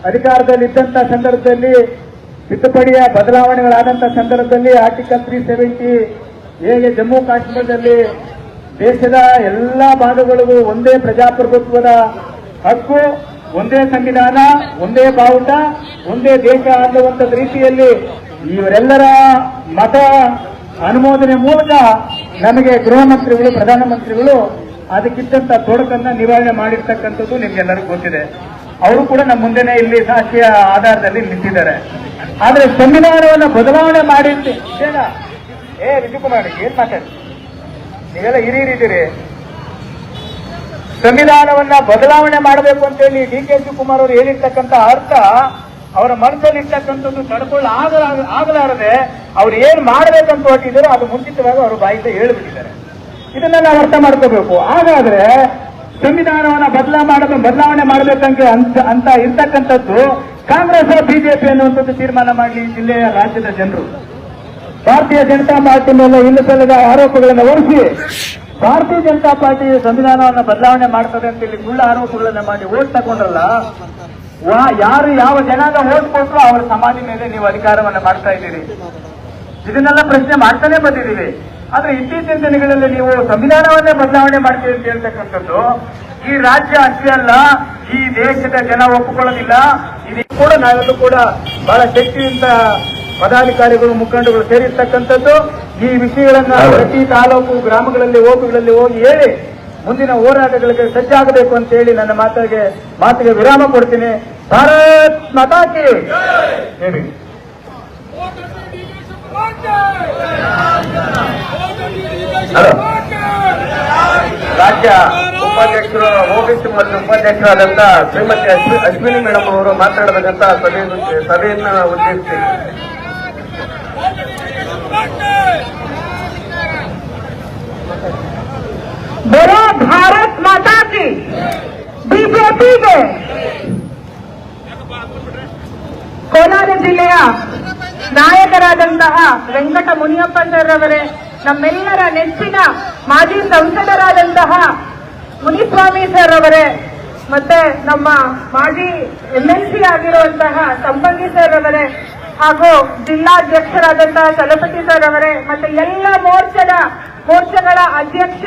S3: ಅಧಿಕಾರದಲ್ಲಿ ಇದ್ದಂತ ಸಂದರ್ಭದಲ್ಲಿ ತಿದ್ದುಪಡಿಯ ಬದಲಾವಣೆಗಳಾದಂಥ ಸಂದರ್ಭದಲ್ಲಿ ಆರ್ಟಿಕಲ್ 370 ಹೇಗೆ ಜಮ್ಮು ಕಾಶ್ಮೀರದಲ್ಲಿ ದೇಶದ ಎಲ್ಲಾ ಭಾಗಗಳಿಗೂ ಒಂದೇ ಪ್ರಜಾಪ್ರಭುತ್ವದ ಹಕ್ಕು, ಒಂದೇ ಸಂವಿಧಾನ, ಒಂದೇ ಬಾವುಟ, ಒಂದೇ ದೇಶ ಅನ್ನುವಂಥದ್ದು ರೀತಿಯಲ್ಲಿ ಇವರೆಲ್ಲರ ಮತ ಅನುಮೋದನೆ ಮೂಲಕ ನಮಗೆ ಗೃಹ ಮಂತ್ರಿಗಳು, ಪ್ರಧಾನಮಂತ್ರಿಗಳು ಅದಕ್ಕಿದ್ದಂತ ತೊಡಕನ್ನ ನಿವಾರಣೆ ಮಾಡಿರ್ತಕ್ಕಂಥದ್ದು ನಿಮ್ಗೆಲ್ಲರಿಗೂ ಗೊತ್ತಿದೆ. ಅವರು ಕೂಡ ನಮ್ಮ ಮುಂದೆನೆ ಇಲ್ಲಿ ಸಾಕ್ಷಿಯ ಆಧಾರದಲ್ಲಿ ನಿಂತಿದ್ದಾರೆ. ಆದ್ರೆ ಸಂವಿಧಾನವನ್ನು ಬದಲಾವಣೆ ಮಾಡಿ ವಿಜಯಕುಮಾರ್ ಏನ್ ಮಾತಾಡಿ, ನೀವೆಲ್ಲ ಹಿರಿಯರಿದ್ದೀರಿ. ಸಂವಿಧಾನವನ್ನ ಬದಲಾವಣೆ ಮಾಡಬೇಕು ಅಂತೇಳಿ ಡಿ.ಕೆ. ಶಿವಕುಮಾರ್ ಅವರು ಹೇಳಿರ್ತಕ್ಕಂಥ ಅರ್ಥ ಅವರ ಮನಸ್ಸಲ್ಲಿ ಇರ್ತಕ್ಕಂಥದ್ದು ಆಗಲಾರದೆ ಅವ್ರು ಏನ್ ಮಾಡಬೇಕಂತ ಹೊರಟಿದ್ದಾರೋ ಅದು ಮುಂಚಿತವಾಗಿ ಅವರು ಬಾಯಿಂದ ಹೇಳಿಬಿಟ್ಟಿದ್ದಾರೆ. ಇದನ್ನ ನಾವು ಅರ್ಥ ಮಾಡ್ಕೋಬೇಕು. ಹಾಗಾದ್ರೆ ಸಂವಿಧಾನವನ್ನ ಬದಲಾವಣೆ ಮಾಡಬೇಕಂತ ಅಂತ ಇರ್ತಕ್ಕಂಥದ್ದು ಕಾಂಗ್ರೆಸ್ ಬಿಜೆಪಿ ಅನ್ನುವಂಥದ್ದು ತೀರ್ಮಾನ ಮಾಡಲಿ ಜಿಲ್ಲೆಯ ರಾಜ್ಯದ ಜನರು. ಭಾರತೀಯ ಜನತಾ ಪಾರ್ಟಿ ಮೇಲೆ ಇಲ್ಲ ಸಲ್ಲದ ಆರೋಪಗಳನ್ನು ಹೊರಿಸಿ ಭಾರತೀಯ ಜನತಾ ಪಾರ್ಟಿ ಸಂವಿಧಾನವನ್ನು ಬದಲಾವಣೆ ಮಾಡ್ತದೆ ಅಂತ ಇಲ್ಲಿ ಸುಳ್ಳು ಆರೋಪಗಳನ್ನ ಮಾಡಿ ಓಟ್ ತಗೊಂಡ್ರಲ್ಲ, ಯಾರು ಯಾವ ಜನಾಂಗ ಓಟ್ ಕೊಟ್ಟರು ಅವರ ಸಮಾಧಿ ಮೇಲೆ ನೀವು ಅಧಿಕಾರವನ್ನ ಮಾಡ್ತಾ ಇದ್ದೀರಿ. ಇದನ್ನೆಲ್ಲ ಪ್ರಶ್ನೆ ಮಾಡ್ತಾನೆ ಬಂದಿದ್ದೀವಿ. ಆದ್ರೆ ಇತ್ತೀಚಿನ ದಿನಗಳಲ್ಲಿ ನೀವು ಸಂವಿಧಾನವನ್ನೇ ಬದಲಾವಣೆ ಮಾಡ್ತೀವಿ ಅಂತ ಹೇಳ್ತಕ್ಕಂಥದ್ದು ಈ ರಾಜ್ಯ ಅಷ್ಟೇ ಅಲ್ಲ, ಈ ದೇಶದ ಜನ ಒಪ್ಪಿಕೊಳ್ಳೋದಿಲ್ಲ. ಇದು ಕೂಡ ನಾವೆಲ್ಲೂ ಕೂಡ ಬಹಳ ಶಕ್ತಿಯಿಂದ ಪದಾಧಿಕಾರಿಗಳು, ಮುಖಂಡರು ಸೇರಿರ್ತಕ್ಕಂಥದ್ದು ಈ ವಿಷಯಗಳನ್ನ ಪ್ರತಿ ತಾಲೂಕು, ಗ್ರಾಮಗಳಲ್ಲಿ, ಹೋಗುಗಳಲ್ಲಿ ಹೋಗಿ ಹೇಳಿ ಮುಂದಿನ ಹೋರಾಟಗಳಿಗೆ ಸಜ್ಜಾಗಬೇಕು ಅಂತ ಹೇಳಿ ನನ್ನ ಮಾತಿಗೆ ವಿರಾಮ ಕೊಡ್ತೀನಿ. ಭಾರತ್ ಮಾತಾ ಕಿ ಹೇಳಿ. ರಾಜ್ಯ ಉಪಾಧ್ಯಕ್ಷರು ಓಬಿಸಿ ಮತ್ತು ಉಪಾಧ್ಯಕ್ಷರಾದಂತ ಶ್ರೀಮತಿ ಅಶ್ವಿನಿ ಮೇಡಮ್ ಅವರು ಮಾತನಾಡಬೇಕಂತ ಸಭೆಯನ್ನ ಉದ್ದೇಶಿಸಿ.
S1: बोलो भारत माता की, ಬಿಜೆಪಿಗೆ. ಕೋಲಾರ ಜಿಲ್ಲೆಯ ನಾಯಕರಾದಂತಹ ವೆಂಕಟ ಮುನಿಯಪ್ಪ ಸರ್ ಅವರೇ, ನಮ್ಮೆಲ್ಲರ ನೆಚ್ಚಿನ ಮಾಜಿ ಸಂಸದರಾದಂತಹ ಮುನಿಸ್ವಾಮಿ ಸರ್ ಅವರೇ, ಮತ್ತೆ ನಮ್ಮ ಮಾಜಿ ಎಂಎಲ್ಸಿ ಆಗಿರುವಂತಹ ಸಂಪಂಗಿ ಸರ್ ಅವರೇ, ಹಾಗೂ ಜಿಲ್ಲಾಧ್ಯಕ್ಷರಾದಂತಹ ಚಲಪತಿ ಸರ್ ಅವರೇ, ಮತ್ತೆ ಎಲ್ಲ ಮೋರ್ಚಾಗಳ ಅಧ್ಯಕ್ಷ,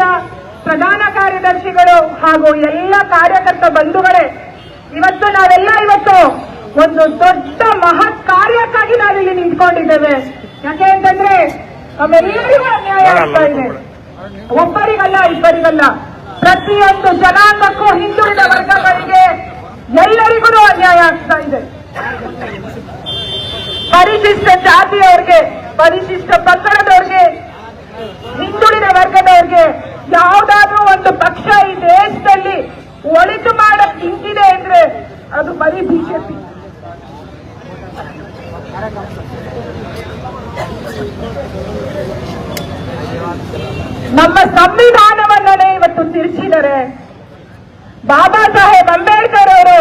S1: ಪ್ರಧಾನ ಕಾರ್ಯದರ್ಶಿಗಳು ಹಾಗೂ ಎಲ್ಲ ಕಾರ್ಯಕರ್ತ ಬಂಧುಗಳೇ, ನಾವೆಲ್ಲ ಒಂದು ದೊಡ್ಡ ಮಹತ್ ಕಾರ್ಯಕ್ಕಾಗಿ ನಾವಿಲ್ಲಿ ನಿಂತ್ಕೊಂಡಿದ್ದೇವೆ. ಯಾಕೆ ಅಂತಂದ್ರೆ ನಮ್ಮೆಲ್ಲರಿಗೂ ಅನ್ಯಾಯ ಆಗ್ತಾ ಇದೆ. ಒಬ್ಬರಿಗಲ್ಲ, ಇಬ್ಬರಿಗಲ್ಲ, ಪ್ರತಿಯೊಂದು ಜನಾಂಗಕ್ಕೂ, ಹಿಂದುಳಿದ ವರ್ಗಗಳಿಗೆ ಎಲ್ಲರಿಗೂ ಅನ್ಯಾಯ ಆಗ್ತಾ ಇದೆ. ಪರಿಶಿಷ್ಟ ಜಾತಿಯವ್ರಿಗೆ, ಪರಿಶಿಷ್ಟ ಪಂಗಡದವ್ರಿಗೆ, ಹಿಂದುಳಿದ ವರ್ಗದವ್ರಿಗೆ ಯಾವುದಾದ್ರೂ ಒಂದು ಪಕ್ಷ ಈ ದೇಶದಲ್ಲಿ ಒಳಿತು ಮಾಡಕ್ ನಿಂತಿದೆ ಅಂದ್ರೆ ಅದು ಬರೀ ಬಿಜೆಪಿ. ನಮ್ಮ ಸಂವಿಧಾನವನ್ನೇ ಇವತ್ತು ತಿರುಚಿದರೆ. ಬಾಬಾ ಸಾಹೇಬ್ ಅಂಬೇಡ್ಕರ್ ಅವರು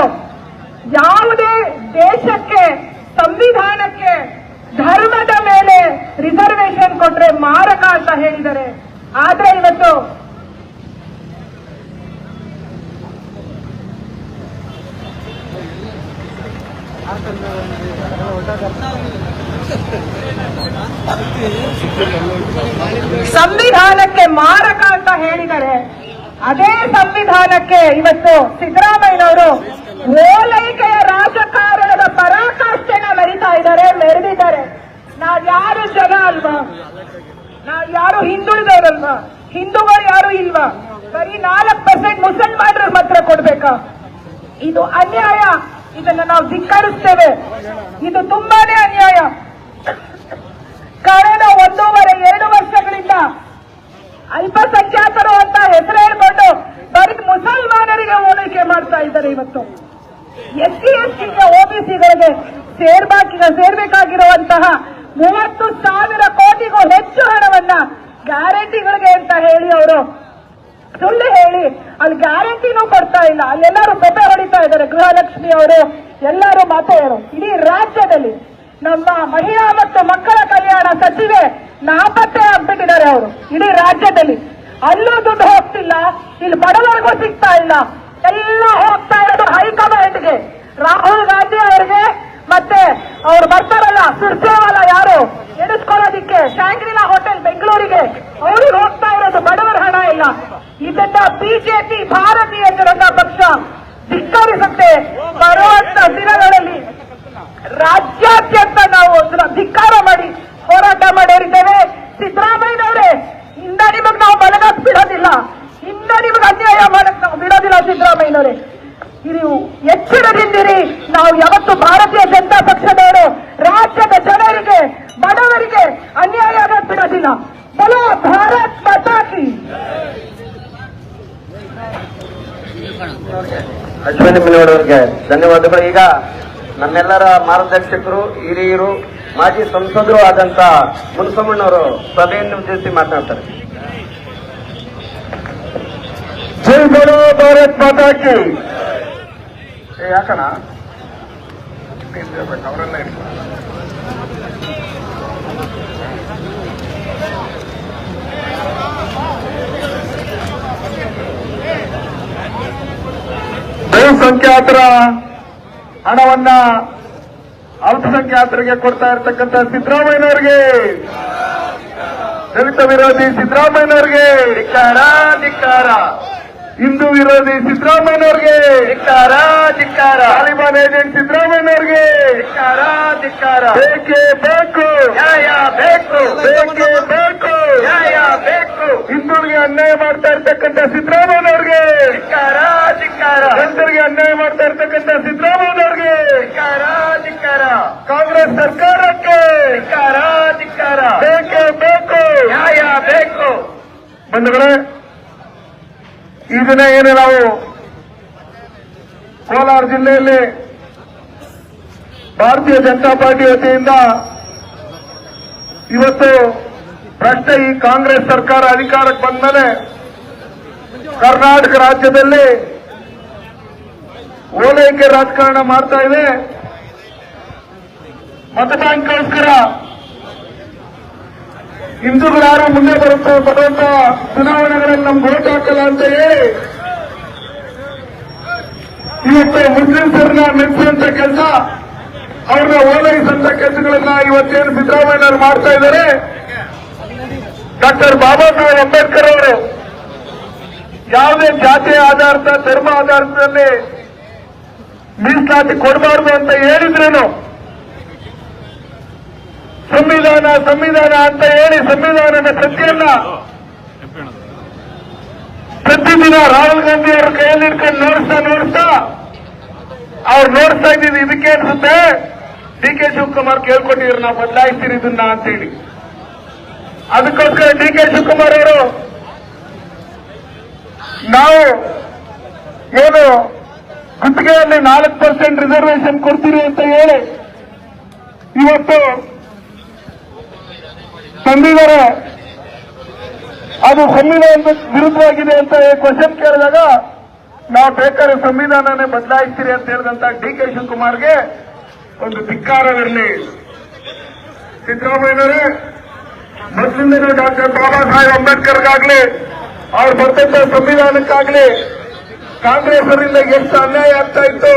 S1: ಯಾವುದೇ ದೇಶಕ್ಕೆ, ಸಂವಿಧಾನಕ್ಕೆ ಧರ್ಮದ ಮೇಲೆ ರಿಸರ್ವೇಶನ್ ಕೊಟ್ರೆ ಮಾರಕ ಅಂತ ಹೇಳಿದ್ದಾರೆ. ಆದ್ರೆ ಇವತ್ತು ಸಂವಿಧಾನಕ್ಕೆ ಮಾರಕ ಅಂತ ಹೇಳಿದರೆ, ಅದೇ ಸಂವಿಧಾನಕ್ಕೆ ಇವತ್ತು ಸಿದ್ದರಾಮಯ್ಯನವರು ಓಲೈಕೆಯ ರಾಜಕಾರಣದ ಪರಾಕಾಷ್ಠೆನ ಮೆರೆದಿದ್ದಾರೆ. ನಾವ್ಯಾರು ಜನ ಅಲ್ವಾ? ನಾವ್ಯಾರು ಹಿಂದುಳಿದವರಲ್ವಾ? ಹಿಂದೂಗಳು ಯಾರು ಇಲ್ವಾ? ಬರೀ 4% ಮುಸಲ್ಮಾನರು ಮಾತ್ರ ಕೊಡ್ಬೇಕಾ? ಇದು ಅನ್ಯಾಯ. ಇದನ್ನ ನಾವು ಧಿಕ್ಕರಿಸ್ತೇವೆ. ಇದು ತುಂಬಾನೇ ಅನ್ಯಾಯ. ಕಳೆದ 1.5-2 ವರ್ಷಗಳಿಂದ ಅಲ್ಪಸಂಖ್ಯಾತರು ಅಂತ ಹೆಸರು ಹೇಳ್ಕೊಂಡು ಬರೀ ಮುಸಲ್ಮಾನರಿಗೆ ಓಲೈಕೆ ಮಾಡ್ತಾ ಇದ್ದಾರೆ. ಇವತ್ತು SC STಗೆ, OBCಗಳಿಗೆ ಸೇರ್ಬೇಕಾಗಿರುವಂತಹ 30,000 ಕೋಟಿಗೂ ಹೆಚ್ಚು ಹಣವನ್ನ ಗ್ಯಾರಂಟಿಗಳಿಗೆ ಅಂತ ಹೇಳಿ ಅವರು ಸುಳ್ಳು ಹೇಳಿ ಅಲ್ಲಿ ಗ್ಯಾರಂಟಿನೂ ಕೊಡ್ತಾ ಇಲ್ಲ. ಅಲ್ಲೆಲ್ಲರೂ ಪೆಪೆ ಹೊಡಿತಾ ಇದ್ದಾರೆ. ಗೃಹಲಕ್ಷ್ಮಿ ಅವರು ಎಲ್ಲರೂ ಮಾತೆಯರು. ಇಡೀ ರಾಜ್ಯದಲ್ಲಿ ನಮ್ಮ ಮಹಿಳಾ ಮತ್ತು ಮಕ್ಕಳ ಕಲ್ಯಾಣ ಸಚಿವೆ ನಾಪತ್ತೆ ಆಗ್ಬಿಟ್ಟಿದ್ದಾರೆ ಅವರು. ಇಡೀ ರಾಜ್ಯದಲ್ಲಿ ಅಲ್ಲೂ ದುಡ್ಡು ಹೋಗ್ತಿಲ್ಲ, ಇಲ್ಲಿ ಬಡವರಿಗೂ ಸಿಗ್ತಾ ಇಲ್ಲ. ಎಲ್ಲ ಹೋಗ್ತಾ ಇರೋದು ಹೈಕಮಾಂಡ್ಗೆ, ರಾಹುಲ್ ಗಾಂಧಿ ಅವರಿಗೆ, ಮತ್ತೆ ಅವ್ರು ಬರ್ತಾರಲ್ಲ ಸುರ್ಜೇವಾಲ ಯಾರು ಎಣಿಸ್ಕೊಳ್ಳೋದಿಕ್ಕೆ ಶಾಂಗ್ರಿಲಾ ಹೋಟೆಲ್ ಬೆಂಗಳೂರಿಗೆ, ಅವ್ರಿಗೆ ಹೋಗ್ತಾ ಇರೋದು ಬಡವರ ಹಣ ಇಲ್ಲ. ಇದನ್ನ ಬಿಜೆಪಿ, ಭಾರತೀಯ ಜನತಾ ಪಕ್ಷ
S4: ನಿಮ್ಮನವರವರಿಗೆ ಧನ್ಯವಾದಗಳು. ಈಗ ನಮ್ಮೆಲ್ಲರ ಮಾರ್ಗದರ್ಶಕರು, ಹಿರಿಯರು, ಮಾಜಿ ಸಂಸದರು ಆದಂತ ಮುನ್ಸಮ್ಮಣ್ಣವರು ಸಭೆಯನ್ನು ಉದ್ದೇಶಿಸಿ ಮಾತನಾಡ್ತಾರೆ.
S1: ಜೈ ಬೋಲೋ ಭಾರತ್ ಮಾತಾ ಕಿ. ಯಾಕಣ ಅವರೆಲ್ಲ ಬಹುಸಂಖ್ಯಾತರ ಹಣವನ್ನ ಅಲ್ಪಸಂಖ್ಯಾತರಿಗೆ ಕೊಡ್ತಾ ಇರತಕ್ಕಂಥ ಸಿದ್ದರಾಮಯ್ಯನವರಿಗೆ, ದಲಿತ ವಿರೋಧಿ ಸಿದ್ದರಾಮಯ್ಯನವರಿಗೆ ಧಿಕ್ಕಾರ, ಧಿಕ್ಕಾರ. ಹಿಂದೂ ವಿರೋಧಿ ಸಿದ್ದರಾಮಯ್ಯನವರಿಗೆ ಧಿಕ್ಕಾರ, ಧಿಕ್ಕಾರ. ತಾಲಿಬಾನ್ ಏಜೆಂಟ್ ಸಿದ್ದರಾಮಯ್ಯನವರಿಗೆ ಧಿಕ್ಕಾರ, ಧಿಕ್ಕಾರ. ಬೇಕೇ ಬೇಕು, ನ್ಯಾಯ ಬೇಕು, ಬೇಕೇ ಬೇಕು, ನ್ಯಾಯ ಬೇಕು. ಹಿಂದೂರಿಗೆ ಅನ್ಯಾಯ ಮಾಡ್ತಾ ಇರ್ತಕ್ಕಂಥ ಸಿದ್ದರಾಮಯ್ಯನವರಿಗೆ ಧಿಕ್ಕಾರ, ಧಿಕ್ಕಾರ. ದಲಿತರಿಗೆ ಅನ್ಯಾಯ ಮಾಡ್ತಾ ಇರ್ತಕ್ಕಂಥ ಸಿದ್ದರಾಮಯ್ಯನವರಿಗೆ ಧಿಕ್ಕಾರ, ಧಿಕ್ಕಾರ. ಕಾಂಗ್ರೆಸ್ ಸರ್ಕಾರಕ್ಕೆ ಧಿಕ್ಕಾರ, ಧಿಕ್ಕಾರ. ಬೇಕೇ ಬೇಕು, ನ್ಯಾಯ ಬೇಕು. ಬಂಧುಗಳೇ, ಈ ದಿನ ಏನು ನಾವು ಕೋಲಾರ ಜಿಲ್ಲೆಯಲ್ಲಿ ಭಾರತೀಯ ಜನತಾ ಪಾರ್ಟಿ ವತಿಯಿಂದ ಇವತ್ತು ಭ್ರಷ್ಟ ಈ ಕಾಂಗ್ರೆಸ್ ಸರ್ಕಾರ ಅಧಿಕಾರಕ್ಕೆ ಬಂದ ಮೇಲೆ ಕರ್ನಾಟಕ ರಾಜ್ಯದಲ್ಲಿ ಓಲೈಕೆ ರಾಜಕಾರಣ ಮಾಡ್ತಾ ಇದೆ. ಮತ ಬ್ಯಾಂಕ್ಗೋಸ್ಕರ ಹಿಂದೂಗಳು ಯಾರು ಮುಂದೆ ಬರುವಂತ ಚುನಾವಣೆಗಳಲ್ಲಿ ನಮ್ಗೆ ವೋಟ್ ಹಾಕಲ್ಲ ಅಂತ ಹೇಳಿ ಇವತ್ತು ಮುಸ್ಲಿಮ್ಸರನ್ನ ಮೆಚ್ಚುವಂತ ಕೆಲಸ, ಅವ್ರನ್ನ ಓಲೈಸುವಂತ ಕೆಲಸಗಳನ್ನ ಇವತ್ತೇನು ಸಿದ್ದರಾಮಯ್ಯನವರು ಮಾಡ್ತಾ ಇದ್ದಾರೆ. ಡಾಕ್ಟರ್ ಬಾಬಾ ಸಾಹೇಬ್ ಅಂಬೇಡ್ಕರ್ ಅವರು ಯಾವುದೇ ಜಾತಿ ಆಧಾರಿತ, ಧರ್ಮ ಆಧಾರಿತದಲ್ಲಿ ಮೀಸಲಾತಿ ಕೊಡಬಾರ್ದು ಅಂತ ಹೇಳಿದ್ರೇನು, ಸಂವಿಧಾನ ಸಂವಿಧಾನ ಅಂತ ಹೇಳಿ ಸಂವಿಧಾನದ ಪ್ರತಿಯನ್ನ ಪ್ರತಿದಿನ ರಾಹುಲ್ ಗಾಂಧಿ ಅವರ ಕೈಯಲ್ಲಿ ಇಟ್ಕೊಂಡು ನೋಡಿಸ್ತಾ ಅವ್ರು ನೋಡಿಸ್ತಾ ಇದ್ದೀವಿ. ಇದಕ್ಕೆ ಅನ್ಸುತ್ತೆ ಡಿ ಕೆ ಶಿವಕುಮಾರ್ ಕೇಳ್ಕೊಟ್ಟಿದ್ರು, ನಾವು ಬದಲಾಯಿಸ್ತೀರಿ ಇದನ್ನ ಅಂತೇಳಿ. ಅದಕ್ಕೋಸ್ಕರ ಡಿ ಕೆ ಶಿವಕುಮಾರ್ ಅವರು ನಾವು ಏನು ಗುತ್ತಿಗೆಯಲ್ಲಿ 4% ರಿಸರ್ವೇಶನ್ ಕೊಡ್ತೀರಿ ಅಂತ ಹೇಳಿ ಇವತ್ತು ತಂದಿದ್ದಾರೆ. ಅದು ಸಂವಿಧಾನದ ವಿರುದ್ಧವಾಗಿದೆ ಅಂತ ಕ್ವಶನ್ ಕೇಳಿದಾಗ ನಾವು ಬೇಕಾದ್ರೆ ಸಂವಿಧಾನನೇ ಬದಲಾಯಿಸ್ತೀರಿ ಅಂತ ಹೇಳಿದಂತ ಡಿ ಕೆ ಶಿವಕುಮಾರ್ಗೆ ಒಂದು ಧಿಕ್ಕಾರವಿರಲಿ. ಸಿದ್ದರಾಮಯ್ಯನವರೇ, ಮೊದಲಿಂದಲೂ ಡಾಕ್ಟರ್ ಬಾಬಾ ಸಾಹೇಬ್ ಅಂಬೇಡ್ಕರ್ಗಾಗ್ಲಿ ಅವ್ರು ಬರ್ತಂತ ಸಂವಿಧಾನಕ್ಕಾಗ್ಲಿ ಕಾಂಗ್ರೆಸ್ವರಿಂದ ಎಷ್ಟು ಅನ್ಯಾಯ ಆಗ್ತಾ ಇತ್ತು,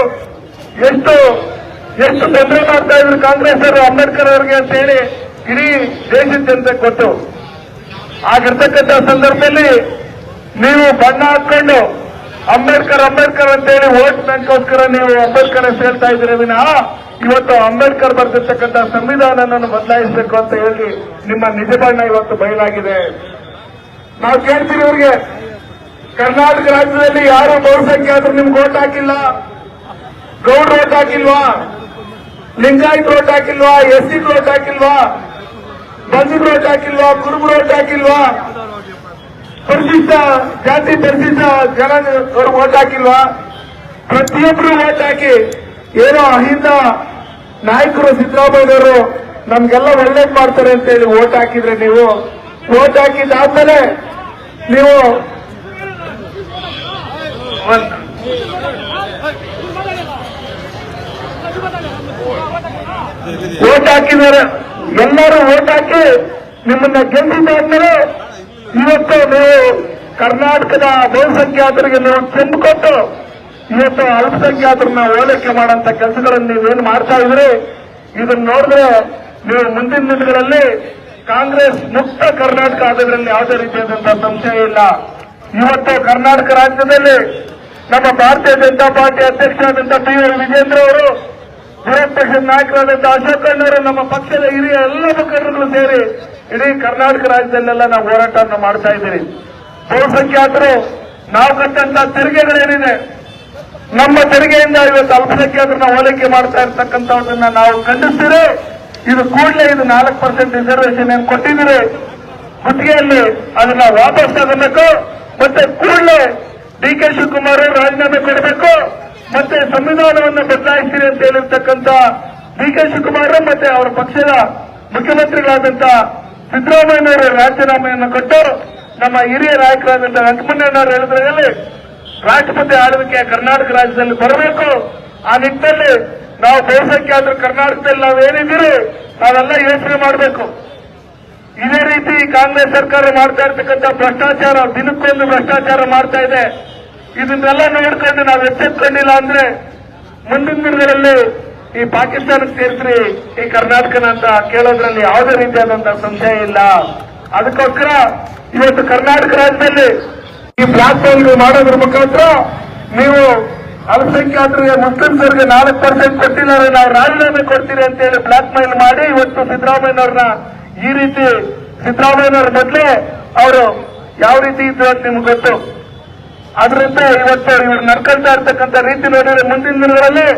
S1: ಎಷ್ಟು ತೊಂದರೆ ಮಾಡ್ತಾ ಇದ್ರು ಕಾಂಗ್ರೆಸ್ ಅವರು ಅಂಬೇಡ್ಕರ್ ಅವರಿಗೆ ಅಂತ ಹೇಳಿ ಇಡೀ ದೇಶದ ಜನತೆ ಕೊಟ್ಟು, ಆಗಿರ್ತಕ್ಕಂಥ ಸಂದರ್ಭದಲ್ಲಿ ನೀವು ಬಣ್ಣ ಹಾಕೊಂಡು ಅಂಬೇಡ್ಕರ್ ಅಂಬೇಡ್ಕರ್ ಅಂತ ಹೇಳಿ ವೋಟ್ ಬ್ಯಾಂಕ್ಗೋಸ್ಕರ ನೀವು ಅಂಬೇಡ್ಕರ್ ಹೇಳ್ತಾ ಇದ್ದೀರಿ ವಿನಃ ಇವತ್ತು ಅಂಬೇಡ್ಕರ್ ಬರೆದಿರ್ತಕ್ಕಂಥ ಸಂವಿಧಾನವನ್ನು ಬದಲಾಯಿಸಬೇಕು ಅಂತ ಹೇಳಿ ನಿಮ್ಮ ನಿಜ ಬಣ್ಣ ಇವತ್ತು ಬಯಲಾಗಿದೆ. ನಾವು ಕೇಳ್ತೀವಿ ಇವ್ರಿಗೆ, ಕರ್ನಾಟಕ ರಾಜ್ಯದಲ್ಲಿ ಯಾರು ಬಹುಸಂಖ್ಯಾತರು ನಿಮ್ಗೆ ವೋಟ್ ಹಾಕಿಲ್ಲ, ಗೌಡ್ರು ವೋಟ್ ಹಾಕಿಲ್ವಾ, ಲಿಂಗಾಯತ್ ವೋಟ್ ಹಾಕಿಲ್ವಾ, ಎಸ್ಸಿ ವೋಟ್ ಹಾಕಿಲ್ವಾ, ಬಂಧುಗಳು ವೋಟ್ ಹಾಕಿಲ್ವಾ, ಕುರುಬರು ವೋಟ್ ಹಾಕಿಲ್ವಾ, ಪರಿಶಿಷ್ಟ ಜಾತಿ ಪರಿಶಿಷ್ಟ ಜನರು ವೋಟ್ ಹಾಕಿಲ್ವಾ? ಪ್ರತಿಯೊಬ್ಬರು ವೋಟ್ ಹಾಕಿ ಏನೋ ಅಹಿಂದ ನಾಯಕರು ಸಿದ್ದರಾಮಯ್ಯನವರು ನಮ್ಗೆಲ್ಲ ಒಳ್ಳೇದ್ ಮಾಡ್ತಾರೆ ಅಂತ ಹೇಳಿ ವೋಟ್ ಹಾಕಿದ್ರೆ, ನೀವು ವೋಟ್ ಹಾಕಿದ್ದಾದ್ಮೇಲೆ ನೀವು ವೋಟ್ ಹಾಕಿದ್ದಾರೆ, ಎಲ್ಲರೂ ವೋಟ್ ಹಾಕಿ ನಿಮ್ಮನ್ನ ಗೆಲ್ಲಿಸಿದಾದ್ಮೇಲೆ ಇವತ್ತು ನೀವು ಕರ್ನಾಟಕದ ಬಹುಸಂಖ್ಯಾತರಿಗೆ ನೀವು ಚೆಂಬು ಕೊಟ್ಟು ಇವತ್ತು ಅಲ್ಪಸಂಖ್ಯಾತರನ್ನ ಓಲೈಕೆ ಮಾಡುವಂತ ಕೆಲಸಗಳನ್ನು ನೀವೇನು ಮಾಡ್ತಾ ಇದ್ರಿ, ಇದನ್ನ ನೋಡಿದ್ರೆ ನೀವು ಮುಂದಿನ ದಿನಗಳಲ್ಲಿ ಕಾಂಗ್ರೆಸ್ ಮುಕ್ತ ಕರ್ನಾಟಕ ಆಗೋದ್ರಲ್ಲಿ ಯಾವುದೇ ರೀತಿಯಾದಂತಹ ಸಂಶಯ ಇಲ್ಲ. ಇವತ್ತು ಕರ್ನಾಟಕ ರಾಜ್ಯದಲ್ಲಿ ನಮ್ಮ ಭಾರತೀಯ ಜನತಾ ಪಾರ್ಟಿ ಅಧ್ಯಕ್ಷರಾದಂತಹ ಪಿ ವಿಜೇಂದ್ರ ಅವರು, ವಿರೋಧ ಪಕ್ಷದ ನಾಯಕರಾದಂತಹ ಅಶೋಕ್ ಅಣ್ಣವರು, ನಮ್ಮ ಪಕ್ಷದ ಹಿರಿಯ ಎಲ್ಲ ಮುಖಂಡರುಗಳು ಸೇರಿ ಇಡೀ ಕರ್ನಾಟಕ ರಾಜ್ಯದಲ್ಲೆಲ್ಲ ನಾವು ಹೋರಾಟವನ್ನು ಮಾಡ್ತಾ ಇದ್ದೀರಿ. ಬಹುಸಂಖ್ಯಾತರು ನಾವು ಕಟ್ಟಂತ ತೆರಿಗೆಗಳೇನಿದೆ, ನಮ್ಮ ತೆರಿಗೆಯಿಂದ ಇವತ್ತು ಅಲ್ಪಸಂಖ್ಯಾತರನ್ನ ಓಲೈಕೆ ಮಾಡ್ತಾ ಇರ್ತಕ್ಕಂಥದನ್ನ ನಾವು ಖಂಡಿಸ್ತೀರಿ. ಇದು ಕೂಡಲೇ ಇದು 4% ರಿಸರ್ವೇಶನ್ ಏನು ಕೊಟ್ಟಿದ್ದೀರಿ ಗುತ್ತಿಗೆಯಲ್ಲಿ, ಅದನ್ನ ವಾಪಸ್ ತಗೋಬೇಕು. ಮತ್ತೆ ಕೂಡಲೇ ಡಿ ಕೆ ಶಿವಕುಮಾರ್ ರಾಜೀನಾಮೆ ಕೊಡಬೇಕು.
S2: ಮತ್ತೆ ಸಂವಿಧಾನವನ್ನು ಬದಲಾಯಿಸ್ತೀರಿ ಅಂತ ಹೇಳಿರ್ತಕ್ಕಂಥ ಡಿ.ಕೆ. ಶಿವಕುಮಾರ್ ಮತ್ತೆ ಅವರ ಪಕ್ಷದ ಮುಖ್ಯಮಂತ್ರಿಗಳಾದಂಥ ಸಿದ್ದರಾಮಯ್ಯನವರು ರಾಜೀನಾಮೆಯನ್ನು ಕೊಟ್ಟು ನಮ್ಮ ಹಿರಿಯ ನಾಯಕರಾದಂಥ ವೆಂಕಟರಮಣಯ್ಯನವರು ಹೇಳಿದ್ರಲ್ಲಿ ರಾಷ್ಟ್ರಪತಿ ಆಳ್ವಿಕೆ ಕರ್ನಾಟಕ ರಾಜ್ಯದಲ್ಲಿ ಬರಬೇಕು. ಆ ನಿಟ್ಟಿನಲ್ಲಿ ನಾವು ಬಹುಸಂಖ್ಯಾತರು ಕರ್ನಾಟಕದಲ್ಲಿ ನಾವೇನಿದ್ದೀರಿ ನಾವೆಲ್ಲ ಯೋಚನೆ ಮಾಡಬೇಕು. ಇದೇ ರೀತಿ ಕಾಂಗ್ರೆಸ್ ಸರ್ಕಾರ ಮಾಡ್ತಾ ಇರ್ತಕ್ಕಂಥ ಭ್ರಷ್ಟಾಚಾರ, ದಿನಕ್ಕೊಂದು ಭ್ರಷ್ಟಾಚಾರ ಮಾಡ್ತಾ ಇದೆ. ಇದನ್ನೆಲ್ಲ ನೋಡ್ಕೊಂಡು ನಾವು ಎಚ್ಚೆತ್ಕೊಂಡಿಲ್ಲ ಅಂದ್ರೆ ಮುಂದಿನ ದಿನಗಳಲ್ಲಿ ಈ ಪಾಕಿಸ್ತಾನಕ್ಕೆ ಸೇರಿಸ್ರಿ ಈ ಕರ್ನಾಟಕನ ಅಂತ ಕೇಳೋದ್ರಲ್ಲಿ ಯಾವುದೇ ರೀತಿಯಾದಂತಹ ಸಂಶಯ ಇಲ್ಲ. ಅದಕ್ಕೋಸ್ಕರ ಇವತ್ತು ಕರ್ನಾಟಕ ರಾಜ್ಯದಲ್ಲಿ ಈ ಬ್ಲಾಕ್ ಮೇಲ್ ಮಾಡೋದ್ರ ಮುಖಾಂತರ ನೀವು ಅಲ್ಪಸಂಖ್ಯಾತರಿಗೆ ಮುಸ್ಲಿಮ್ಸರಿಗೆ 4% ಕೊಟ್ಟಿದ್ದಾರೆ, ನಾವು ರಾಜೀನಾಮೆ ಕೊಡ್ತೀರಿ ಅಂತ ಹೇಳಿ ಬ್ಲಾಕ್ ಮೇಲ್ ಮಾಡಿ ಇವತ್ತು ಸಿದ್ದರಾಮಯ್ಯನವ್ರನ್ನ ಈ ರೀತಿ ಸಿದ್ದರಾಮಯ್ಯನವ್ರ ಮೊದಲೇ ಅವರು ಯಾವ ರೀತಿ ಇದ್ರು ಅಂತ ನಿಮ್ಗೆ ಗೊತ್ತು. ಅದರಿಂದ ಇವತ್ತು ಇವರು ನಡ್ಕೊಳ್ತಾ ಇರ್ತಕ್ಕಂಥ ರೀತಿ ನೋಡಿದ್ರೆ ಮುಂದಿನ ದಿನಗಳಲ್ಲಿ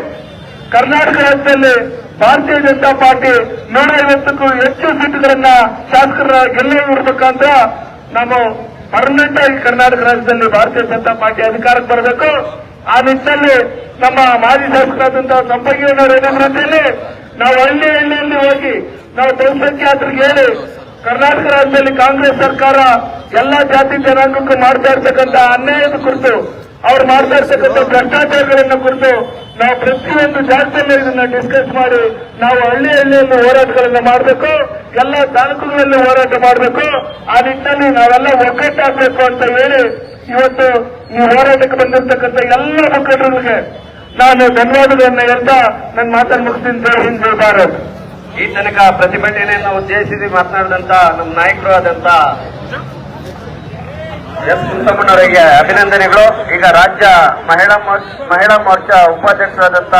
S2: ಕರ್ನಾಟಕ ರಾಜ್ಯದಲ್ಲಿ ಭಾರತೀಯ ಜನತಾ ಪಾರ್ಟಿ 150ಕ್ಕೂ ಹೆಚ್ಚು ಸೀಟುಗಳನ್ನ ಶಾಸಕರ ಗೆಲ್ಲುವುದಕ್ಕಂತ ನಾವು ಪರ್ಮನೆಂಟ್ ಆಗಿ ಕರ್ನಾಟಕ ರಾಜ್ಯದಲ್ಲಿ ಭಾರತೀಯ ಜನತಾ ಪಾರ್ಟಿ ಅಧಿಕಾರಕ್ಕೆ ಬರಬೇಕು. ಆ ನಿಟ್ಟಿನಲ್ಲಿ ನಮ್ಮ ಮಾಜಿ ಶಾಸಕರಾದಂತಹ ಸಂಪಂಗಿಯವರು ಏನೇನು ನಾವು ಹಳ್ಳಿಯಲ್ಲಿ ಹೋಗಿ ನಾವು ಬಹುಸಂಖ್ಯಾತರಿಗೆ ಹೇಳಿ ಕರ್ನಾಟಕ ರಾಜ್ಯದಲ್ಲಿ ಕಾಂಗ್ರೆಸ್ ಸರ್ಕಾರ ಎಲ್ಲಾ ಜಾತಿ ಜನಾಂಗಕ್ಕೂ ಮಾಡ್ತಾ ಇರ್ತಕ್ಕಂಥ ಅನ್ಯಾಯದ ಕುರಿತು, ಅವ್ರು ಮಾಡ್ತಾ ಇರ್ತಕ್ಕಂಥ ಭ್ರಷ್ಟಾಚಾರಗಳನ್ನ ಕುರಿತು ನಾವು ಪ್ರತಿಯೊಂದು ಜಾತಿಯಲ್ಲೂ ಇದನ್ನ ಡಿಸ್ಕಸ್ ಮಾಡಿ ನಾವು ಹಳ್ಳಿಯಲ್ಲಿ ಹೋರಾಟಗಳನ್ನ ಮಾಡಬೇಕು, ಎಲ್ಲ ತಾಲೂಕುಗಳಲ್ಲಿ ಹೋರಾಟ ಮಾಡಬೇಕು. ಆ ನಿಟ್ಟಿನಲ್ಲಿ ನಾವೆಲ್ಲ ಒಗ್ಗಟ್ಟಾಗಬೇಕು ಅಂತ ಹೇಳಿ ಇವತ್ತು ಈ ಹೋರಾಟಕ್ಕೆ ಬಂದಿರತಕ್ಕಂಥ ಎಲ್ಲ ಮುಖಂಡರಿಗೆ ನಾನು ಧನ್ಯವಾದಗಳನ್ನ ಹೇಳ್ತಾ ನನ್ನ ಮಾತನ್ನು ಮುಗಿಸ್ತೀನಿ. ಜೈ ಹಿಂದ್ ಜೈ ಭಾರತ್.
S4: ಈ ತನಕ ಪ್ರತಿಭಟನೆಯನ್ನು ಉದ್ದೇಶಿಸಿ ಮಾತನಾಡಿದಂತ ನಮ್ಮ ನಾಯಕರು ಆದಂತ ಎಸ್ ಮುನಿಸಮ್ಮನವರಿಗೆ ಅಭಿನಂದನೆಗಳು. ಈಗ ರಾಜ್ಯ ಮಹಿಳಾ ಮೋರ್ಚಾ ಉಪಾಧ್ಯಕ್ಷರಾದಂತ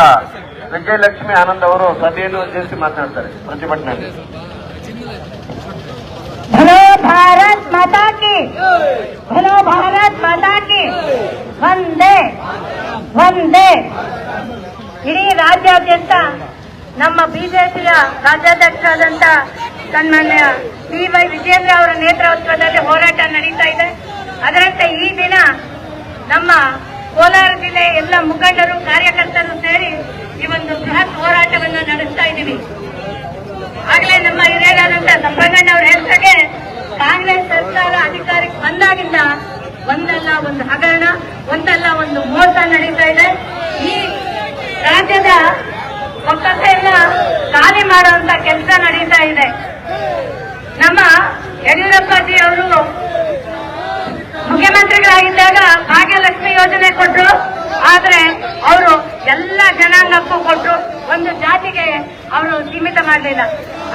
S4: ವಿಜಯಲಕ್ಷ್ಮಿ ಆನಂದ್ ಅವರು ಸಭೆಯನ್ನು ಉದ್ದೇಶಿಸಿ ಮಾತನಾಡ್ತಾರೆ ಪ್ರತಿಭಟನೆಯಲ್ಲಿ.
S5: ಭಲೋ ಭಾರತ್ ಮಾತಾ ಕಿ, ಭಲೋ ಭಾರತ್ ಮಾತಾ ಕಿ, ವಂದೇ ವಂದೇ. ಇಡೀ ರಾಜ್ಯಾದ್ಯಂತ ನಮ್ಮ ಬಿಜೆಪಿಯ ರಾಜ್ಯಾಧ್ಯಕ್ಷರಾದಂತ ಸನ್ಮಾನ್ಯ ಡಿ.ವೈ. ವಿಜಯೇಂದ್ರ ಅವರ ನೇತೃತ್ವದಲ್ಲಿ ಹೋರಾಟ ನಡೀತಾ ಇದೆ. ಅದರಂತೆ ಈ ದಿನ ನಮ್ಮ ಕೋಲಾರ ಜಿಲ್ಲೆ ಎಲ್ಲ ಮುಖಂಡರು ಕಾರ್ಯಕರ್ತರು ಸೇರಿ ಈ ಒಂದು ಬೃಹತ್ ಹೋರಾಟವನ್ನು ನಡೆಸ್ತಾ ಇದ್ದೀವಿ. ಆಗಲೇ ನಮ್ಮ ಹಿರಿಯರಾದಂತಹ ಸಂಪಂಗಣ್ಣವರು ಹೇಳಿದಾಗೆ ಕಾಂಗ್ರೆಸ್ ಸರ್ಕಾರ ಅಧಿಕಾರಕ್ಕೆ ಬಂದಾಗಿಂದ ಒಂದಲ್ಲ ಒಂದು ಹಗರಣ, ಒಂದಲ್ಲ ಒಂದು ಮೋಸ ನಡೀತಾ ಇದೆ. ಈ ರಾಜ್ಯದ ಒಕ್ಕತೆಯನ್ನ ಖಾಲಿ ಮಾಡುವಂತ ಕೆಲಸ ನಡೀತಾ ಇದೆ. ನಮ್ಮ ಯಡಿಯೂರಪ್ಪಜಿ ಅವರು ಮುಖ್ಯಮಂತ್ರಿಗಳಾಗಿದ್ದಾಗ ಭಾಗ್ಯಲಕ್ಷ್ಮಿ ಯೋಜನೆ ಕೊಟ್ಟರು. ಆದ್ರೆ ಅವರು ಎಲ್ಲ ಜನಾಂಗಕ್ಕೂ ಕೊಟ್ಟರು, ಒಂದು ಜಾತಿಗೆ ಅವರು ಸೀಮಿತ ಮಾಡಲಿಲ್ಲ.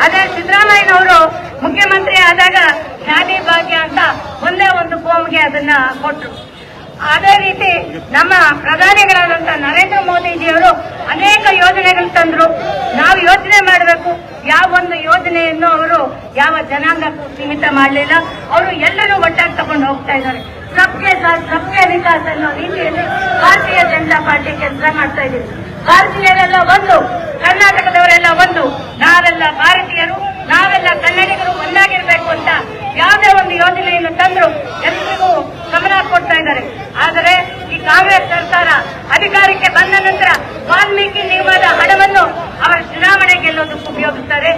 S5: ಅದೇ ಸಿದ್ದರಾಮಯ್ಯನವರು ಮುಖ್ಯಮಂತ್ರಿ ಆದಾಗ ಶಾದಿ ಭಾಗ್ಯ ಅಂತ ಒಂದೇ ಒಂದು ಕೋಮ್ಗೆ ಅದನ್ನ ಕೊಟ್ಟರು. ಅದೇ ರೀತಿ ನಮ್ಮ ಪ್ರಧಾನಿಗಳಾದಂತ ನರೇಂದ್ರ ಮೋದಿಜಿಯವರು ಅನೇಕ ಯೋಜನೆಗಳು ತಂದ್ರು. ನಾವು ಯೋಚನೆ ಮಾಡಬೇಕು, ಯಾವ ಒಂದು ಯೋಜನೆಯನ್ನು ಅವರು ಯಾವ ಜನಾಂಗಕ್ಕೂ ಸೀಮಿತ ಮಾಡಲಿಲ್ಲ. ಅವರು ಎಲ್ಲರೂ ಒಟ್ಟಾಗಿ ತಗೊಂಡು ಹೋಗ್ತಾ ಇದ್ದಾರೆ. ಸಬ್ಕೆ ಸಾಥ್ ಸಬ್ಕೆ ವಿಕಾಸ್ ಅನ್ನೋ ರೀತಿಯಲ್ಲಿ ಭಾರತೀಯ ಜನತಾ ಪಾರ್ಟಿ ಕೆಲಸ ಮಾಡ್ತಾ ಇದ್ದೀವಿ. ಭಾರತೀಯರೆಲ್ಲ ಒಂದು, ಕರ್ನಾಟಕದವರೆಲ್ಲ ಒಂದು, ನಾವೆಲ್ಲ ಭಾರತೀಯರು, ನಾವೆಲ್ಲ ಕನ್ನಡಿಗರು ಒಂದಾಗಿರ್ಬೇಕು ಅಂತ ಯಾವುದೇ ಒಂದು ಯೋಜನೆಯನ್ನು ತಂದ್ರು ಎಲ್ಲರಿಗೂ ಗಮನ ಕೊಡ್ತಾ ಇದ್ದಾರೆ. ಆದರೆ ಈ ಕಾಂಗ್ರೆಸ್ ಸರ್ಕಾರ ಅಧಿಕಾರಕ್ಕೆ ಬಂದ ನಂತರ ವಾಲ್ಮೀಕಿ ನಿಗಮದ ಹಣವನ್ನು ಅವರ ಚುನಾವಣೆ ಗೆಲ್ಲೋದಕ್ಕೆ ಉಪಯೋಗಿಸ್ತಾರೆ.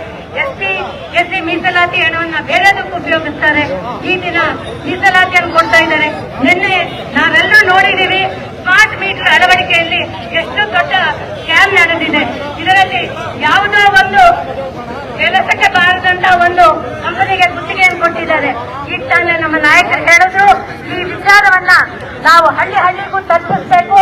S5: ಎಸ್ಸಿ ಮೀಸಲಾತಿ ಹಣವನ್ನ ಬೇರೆದಕ್ಕೂ ಉಪಯೋಗಿಸ್ತಾರೆ. ಈ ದಿನ ಮೀಸಲಾತಿಯನ್ನು ಕೊಡ್ತಾ ಇದ್ದಾರೆ. ನಿನ್ನೆ ನಾವೆಲ್ಲರೂ ನೋಡಿದ್ದೀವಿ ಸ್ಮಾರ್ಟ್ ಮೀಟರ್ ಅಳವಡಿಕೆಯಲ್ಲಿ ಎಷ್ಟು ದೊಡ್ಡ ಸ್ಕ್ಯಾಮ್ ನಡೆದಿದೆ. ಇದರಲ್ಲಿ ಯಾವುದೋ ಒಂದು ಕೆಲಸಕ್ಕೆ ಬಾರದಂತ ಒಂದು ಕಂಪನಿಗೆ ಗುತ್ತಿಗೆಯನ್ನು ಕೊಟ್ಟಿದ್ದಾರೆ. ಈಗ ತಾನೇ ನಮ್ಮ ನಾಯಕರು ಹೇಳಿದ್ರು, ಈ ವಿಚಾರವನ್ನ ನಾವು ಹಳ್ಳಿಗೂ ತಲುಪಿಸಬೇಕು.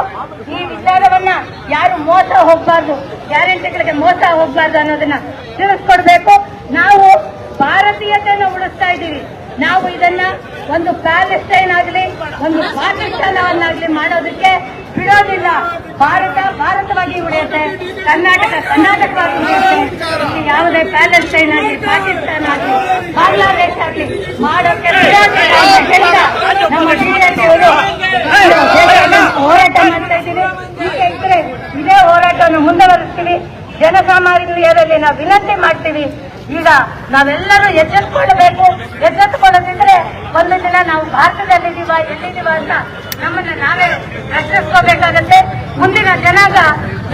S5: ಈ ವಿಚಾರವನ್ನ ಯಾರು ಮೋಸ ಹೋಗಬಾರ್ದು, ಗ್ಯಾರಂಟಿಗಳಿಗೆ ಮೋಸ ಹೋಗಬಾರ್ದು ಅನ್ನೋದನ್ನ ತಿಳಿಸ್ಕೊಡ್ಬೇಕು. ನಾವು ಭಾರತೀಯತೆಯನ್ನು ಉಳಿಸ್ತಾ ಇದ್ದೀವಿ. ನಾವು ಇದನ್ನ ಒಂದು ಪ್ಯಾಲೆಸ್ಟೈನ್ ಆಗಲಿ ಒಂದು ಪಾಕಿಸ್ತಾನವನ್ನಾಗಲಿ ಮಾಡೋದಕ್ಕೆ ಬಿಡೋದಿಲ್ಲ. ಭಾರತ ಭಾರತವಾಗಿ ಉಳಿಯುತ್ತೆ, ಕರ್ನಾಟಕ ಕರ್ನಾಟಕವಾಗಿ ಉಳಿಯುತ್ತೆ. ಇಲ್ಲಿ ಯಾವುದೇ ಪ್ಯಾಲೆಸ್ಟೈನ್ ಆಗಲಿ ಪಾಕಿಸ್ತಾನ ಆಗಲಿ ಬಾಂಗ್ಲಾದೇಶ ಆಗಲಿ ಮಾಡೋಕೆ ಬಿಡೋದಿಲ್ಲ ಅಂತ ಹೇಳ್ತಾ ನಮ್ಮ ಬಿಜೆಪಿಯವರು ಹೋರಾಟ ಮಾಡ್ತಾ ಇದ್ದೀವಿ. ಹೀಗೆ ಇದ್ರೆ ಇದೇ ಹೋರಾಟವನ್ನು ಮುಂದುವರಿಸ್ತೀವಿ. ಜನಸಾಮಾನ್ಯರಲ್ಲಿ ನಾವು ವಿನಂತಿ ಮಾಡ್ತೀವಿ, ಈಗ ನಾವೆಲ್ಲರೂ ಎಚ್ಚೆತ್ತುಕೊಳ್ಳಬೇಕು. ಎಚ್ಚೆತ್ತುಕೊಳ್ಳದಿದ್ರೆ ಒಂದು ದಿನ ನಾವು ಭಾರತದಲ್ಲಿದ್ದೀವ ಎಲ್ಲಿದ್ದೀವ ಅಂತ ನಮ್ಮನ್ನ ನಾವೇ ಪ್ರಶ್ನಿಸ್ಕೋಬೇಕಾಗತ್ತೆ. ಮುಂದಿನ ಜನಾಂಗ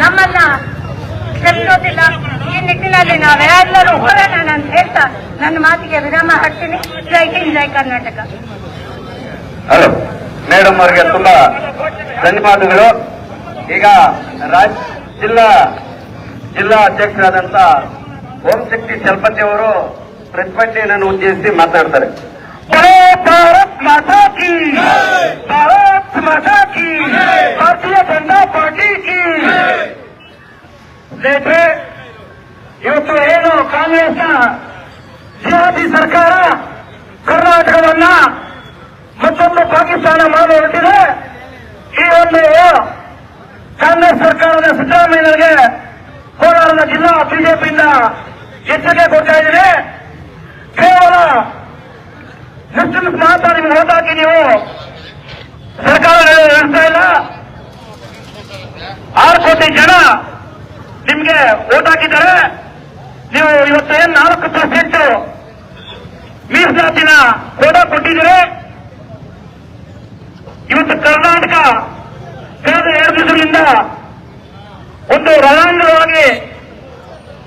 S5: ನಮ್ಮನ್ನ ಕ್ಷಮಿಸೋದಿಲ್ಲ. ಈ ನಿಟ್ಟಿನಲ್ಲಿ ನಾವೆಲ್ಲರೂ ಹೋರಾಟ ಅಂತ ಹೇಳ್ತಾ ನನ್ನ ಮಾತಿಗೆ ವಿರಾಮ ಹಾಕ್ತೀನಿ. ಜೈ ಹಿಂದ್, ಜೈ ಕರ್ನಾಟಕ.
S4: ಹಲೋ ಮೇಡಮ್ ಅವರಿಗೆ ತುಂಬಾ ಧನ್ಯವಾದಗಳು. ಈಗ ಜಿಲ್ಲಾ ಅಧ್ಯಕ್ಷರಾದಂತ ಓಂಶಕ್ತಿ ಚಲಪತಿ ಅವರು ಪ್ರತಿಭಟನೆಯನ್ನು ಉದ್ದೇಶಿಸಿ ಮಾತನಾಡ್ತಾರೆ. ಭಾರತ್ ಮಾತಾ ಕಿ, ಭಾರತ್ ಮಾತಾ ಕಿ, ಭಾರತೀಯ ಜನತಾ ಪಾರ್ಟಿ ಕಿ. ಸ್ನೇಹಿತರೆ, ಇವತ್ತು ಏನು ಕಾಂಗ್ರೆಸ್ನ ಜಿಹಾದಿ ಸರ್ಕಾರ ಕರ್ನಾಟಕವನ್ನ ಮತ್ತೊಂದು ಪಾಕಿಸ್ತಾನ ಮಾಡಿ ಹೊರಟಿದೆ. ಈ ಒಂದು ಕಾಂಗ್ರೆಸ್ ಸರ್ಕಾರದ ಸಿದ್ದರಾಮಯ್ಯನಿಗೆ ಕೋಲಾರದ ಜಿಲ್ಲಾ ಬಿಜೆಪಿಯಿಂದ ಎಚ್ಚರಿಕೆ ಕೊಡ್ತಾ ಇದ್ದೀನಿ. ಕೇವಲ ಮುಸ್ಲಿಮ್ಸ್ ಮಾತ್ರ ನಿಮ್ಗೆ ಓಟ್ ಹಾಕಿ ನೀವು ಸರ್ಕಾರ ನಡೆಸ್ತಾ ಇಲ್ಲ. 6 ಕೋಟಿ ಜನ ನಿಮ್ಗೆ ಓಟ್ ಹಾಕಿದ್ದಾರೆ. ನೀವು ಇವತ್ತು ಏನ್ 4% ಮೀಸಲಾತಿನ ಕೋಟಾ ಕೊಟ್ಟಿದ್ದೀರಿ. ಇವತ್ತು ಕರ್ನಾಟಕ ಕಳೆದ 2 ದಿವಸಗಳಿಂದ ಒಂದು ರಣಾಂಗಣವಾಗಿ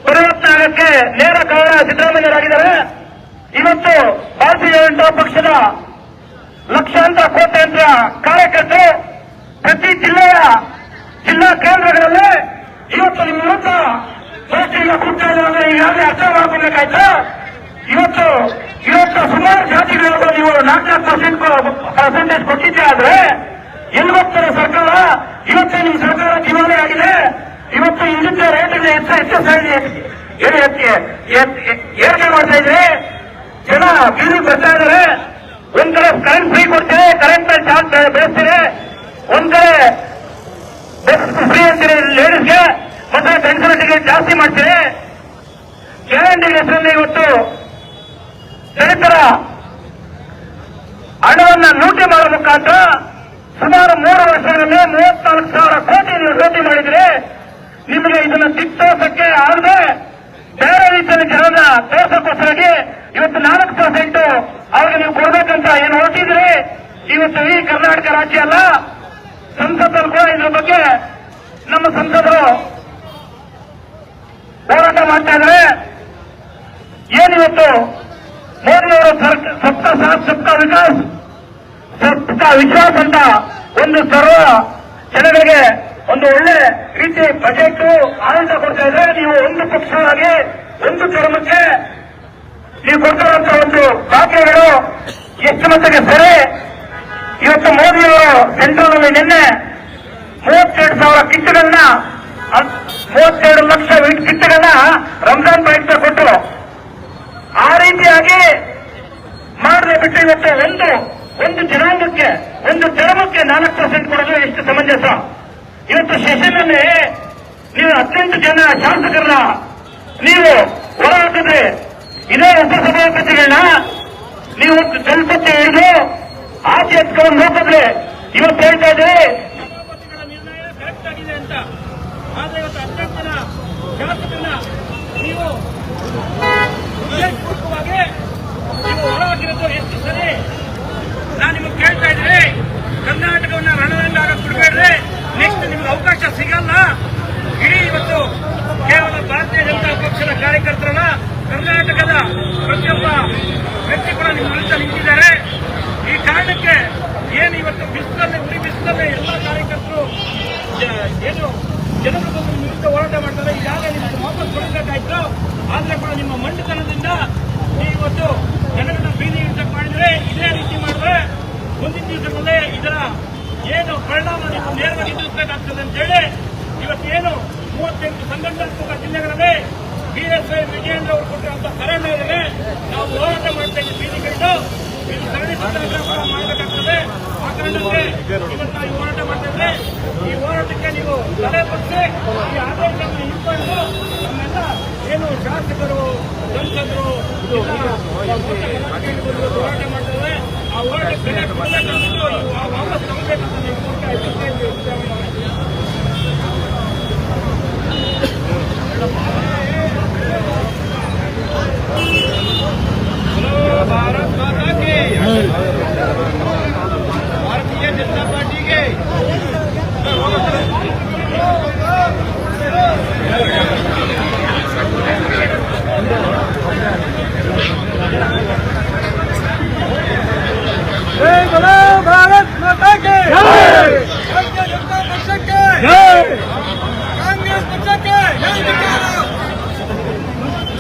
S4: ಪರಿವರ್ತನೆ ಆಗಕ್ಕೆ ನೇರ ಕಾರಣ ಸಿದ್ದರಾಮಯ್ಯರಾಗಿದ್ದಾರೆ. ಇವತ್ತು ಭಾರತೀಯ ಜನತಾ ಪಕ್ಷದ ಲಕ್ಷಾಂತರ ಕೋಟ್ಯಾಂತರ ಕಾರ್ಯಕರ್ತರು ಪ್ರತಿ ಜಿಲ್ಲಾ ಕೇಂದ್ರಗಳಲ್ಲಿ ಇವತ್ತು ನಿಮ್ಮ ವಿರುದ್ಧ ಗೋಷ್ಠಿಯಿಂದ ಕೂತ್ಕೊಳ್ಳುವಾಗ ಈಗಾಗಲೇ ಅರ್ಥ ಮಾಡ್ಕೊಬೇಕಾಯ್ತು. ಇವತ್ತು ಸುಮಾರು ಜಾತಿಗಳು ನೀವು 4% ಕೊಟ್ಟಿದ್ದೆ ಆದ್ರೆ ಎಲ್ಲಿ ಹೋಗ್ತಾರೆ ಸರ್ಕಾರ? ಇವತ್ತೇ ನಿಮ್ಮ ಸರ್ಕಾರ ದಿವಾಳಿ ಆಗಿದೆ. ಇವತ್ತು ಇಂದಿದ್ದ ರೇಟ್ ಏರಿಕೆ ಮಾಡ್ತಾ ಇದ್ರೆ ಜನ ಬೀದಿ ಬರ್ತಾ ಇದ್ದಾರೆ. ಒಂದ್ ಕಡೆ ಕರೆಂಟ್ ಫ್ರೀ ಕೊಡ್ತೀರಿ, ಕರೆಂಟ್ ಮೇಲೆ ಚಾರ್ಜ್ ಬೆಳೆಸ್ತೀರಿ. ಒಂದ್ ಕಡೆ ಬಸ್ ಫ್ರೀ ಅಂತೀರಿ ಲೇಡೀಸ್ಗೆ, ಮತ್ತೆ ಗಂಡಸರ ಟಿಕೆಟ್ ಜಾಸ್ತಿ ಮಾಡ್ತೀರಿ. ಗ್ಯಾರಂಟಿ ಹೆಸರಲ್ಲಿ ಇವತ್ತು ದಲಿತರ ಹಣವನ್ನ ಲೂಟಿ ಮಾಡುವ ಮುಖಾಂತರ ಸುಮಾರು 3 ವರ್ಷಗಳಲ್ಲಿ 34,000 ಕೋಟಿ ನೀವು ಲೂಟಿ ಮಾಡಿದ್ರೆ ನಿಮಗೆ ಇದನ್ನ ದಿಕ್ತೋಸಕ್ಕೆ ಆಗದೆ ಬೇರೆ ರೀತಿಯಲ್ಲಿ ಜನರ ತೋರ್ಸಕ್ಕೋಸ್ಕರಾಗಿ ಇವತ್ತು 4% ಅವ್ರಿಗೆ ನೀವು ಕೊಡ್ಬೇಕಂತ ಏನು ಹೊರಟಿದ್ರಿ. ಇವತ್ತು ಈ ಕರ್ನಾಟಕ ರಾಜ್ಯ ಅಲ್ಲ, ಸಂಸದರು ಕೂಡ ಇದ್ರ ಬಗ್ಗೆ ನಮ್ಮ ಸಂಸದರು ಹೋರಾಟ ಮಾಡ್ತಾ ಇದ್ದಾರೆ. ಏನಿವತ್ತು ಮೋದಿಯವರು ಸಬ್ಕಾ ಸಾಥ್ ಸಬ್ಕಾ ವಿಕಾಸ್ ಸಬ್ಕಾ ವಿಶ್ವಾಸ್ ಅಂತ ಒಂದು ಸರ್ವ ಜನಗಳಿಗೆ ಒಂದು ಒಳ್ಳೆ ರೀತಿ ಬಜೆಟ್ ಆಡಳಿತ ಕೊಡ್ತಾ ಇದ್ರೆ, ನೀವು ಒಂದು ಪಕ್ಷವಾಗಿ ಒಂದು ಧರ್ಮಕ್ಕೆ ನೀವು ಕೊಡ್ತಿರುವಂತ ಒಂದು ದಾಖಲೆಗಳು ಎಷ್ಟು ಮಟ್ಟಿಗೆ ಸರಿ? ಇವತ್ತು ಮೋದಿಯವರು ಸೆಂಟ್ರಲ್ ನಿನ್ನೆ 32,000 ಕಿಟ್ಗಳನ್ನ 32 ಲಕ್ಷ ಕಿಟ್ಗಳನ್ನ ರಂಜಾನ್ ಪ್ರಯುಕ್ತ ಕೊಟ್ಟರು. ಆ ರೀತಿಯಾಗಿ ಮಾಡದೆ ಬಿಟ್ಟು ಇವತ್ತು ಒಂದು ಜನಾಂಗಕ್ಕೆ ಒಂದು ಧರ್ಮಕ್ಕೆ 4% ಕೊಡೋದು ಎಷ್ಟು ಸಮಂಜಸ? ಇವತ್ತು ಸೆಷನ್ನಲ್ಲಿ ನೀವು 18 ಜನ ಶಾಸಕರನ್ನ ನೀವು ಹೊರ ಹಾಕಿದ್ರೆ ಇದೇ ಉಪಸಭಾಪತಿಗಳನ್ನ ನೀವು ಜಲಪತಿ ಹಿಡಿದು ಆಚೆ ಎತ್ಕೊಂಡು ಹೋಗಿದ್ರೆ ಇವತ್ತು ಹೇಳ್ತಾ ಇದ್ದೀವಿ ನಿರ್ಣಯ ಕರೆಕ್ಟ್ ಆಗಿದೆ ಅಂತ. ಆದ್ರೆ ಇವತ್ತು 18 ಜನ ಶಾಸಕರನ್ನ ನೀವು ಉದ್ದೇಶಪೂರ್ವಕವಾಗಿ ನೀವು ಹೊರ ಹಾಕಿರೋದು ಎಷ್ಟು ಸರಿ? ನಾನು ನಿಮಗೆ ಕೇಳ್ತಾ ಇದ್ದೀನಿ, ಕರ್ನಾಟಕವನ್ನ ರಣರಂಗ ಆಗಕ್ಕೆ ಬಿಡಬೇಡ್ರಿ. ನೆಕ್ಸ್ಟ್ ನಿಮ್ಗೆ ಅವಕಾಶ ಸಿಗಲ್ಲ. ಇಡೀ ಇವತ್ತು ಕೇವಲ ಭಾರತೀಯ ಜನತಾ ಪಕ್ಷದ ಕಾರ್ಯಕರ್ತರಲ್ಲ, ಕರ್ನಾಟಕದ ಪ್ರತಿಯೊಬ್ಬ ವ್ಯಕ್ತಿ ಕೂಡ ನಿಮ್ಮ ವಿರುದ್ಧ ನಿಂತಿದ್ದಾರೆ. ಈ ಕಾರಣಕ್ಕೆ ಏನು ಇವತ್ತು ಉರಿ ಬಿಸಿಲಲ್ಲಿ ಎಲ್ಲ ಕಾರ್ಯಕರ್ತರು ಏನು ಜನರ ಬಂದು ನಿಮ್ಮ ವಿರುದ್ಧ ಹೋರಾಟ ಮಾಡ್ತಾರೆ. ಈಗಾಗಲೇ ನಿಮಗೆ ವಾಪಸ್ ಕೊಡಬೇಕಾಯ್ತು. ಆದ್ರೆ ಕೂಡ ನಿಮ್ಮ ಮಂಡತನದಿಂದ ಇವತ್ತು ಜನರನ್ನ ಬೀದಿ ಇಳಿಸಕ್ಕೆ ಮಾಡಿದ್ರೆ, ಇದೇ ರೀತಿ ಮಾಡಿದ್ರೆ ಮುಂದಿನ ದಿವಸಗಳಲ್ಲೇ ಇದರ ಏನು ಪರಿಣಾಮ ನೀವು ನೇರವಾಗಿ ಎದುರಿಸಬೇಕಾಗ್ತದೆ ಅಂತ ಹೇಳಿ ಇವತ್ತೇನು 38 ಸಂಘಟನಾತ್ಮಕ ಜಿಲ್ಲೆಗಳಲ್ಲಿ ಬಿಎಸ್ವೈ ವಿಜಯೇಂದ್ರ ಅವರು ಕೊಟ್ಟಿರುವಂತಹ ಕರೆ ಮೇರೆಗೆ ನಾವು ಹೋರಾಟ ಮಾಡ್ತಾ ಇದ್ದೀವಿ. ಬೀದಿಗಿಳಿದು ಇದು ಸರಣಿ ಸತ್ಯಾಗ್ರಹ ಕೂಡ ಮಾಡಬೇಕಾಗ್ತದೆ. ಆ ಕಾರಣಕ್ಕೆ ಇವತ್ತು ನಾವು ಹೋರಾಟ ಮಾಡ್ತಾ ಇದ್ರೆ ಈ ಹೋರಾಟಕ್ಕೆ ನೀವು ತಲೆ ಬಗ್ಸಿ ಈ ಆದೇಶವನ್ನು ಇಟ್ಕೊಂಡು ನಮ್ಮೆಲ್ಲ ಏನು ಶಾಸಕರು ಸಂಸದರು ಹೋರಾಟ ಮಾಡ್ತಾರೆ, ಆ ಹೋರಾಟಕ್ಕೆ ವಾಪಸ್ ತಗೋಬೇಕಂತ ನೀವು ಎಚ್ಚರಿಸ್ತಾ ಇದ್ದೀವಿ.
S3: भारत माता की भारतीय जनता पार्टी के भारत माता के भारतीय जनता पक्ष के कांग्रेस पक्ष के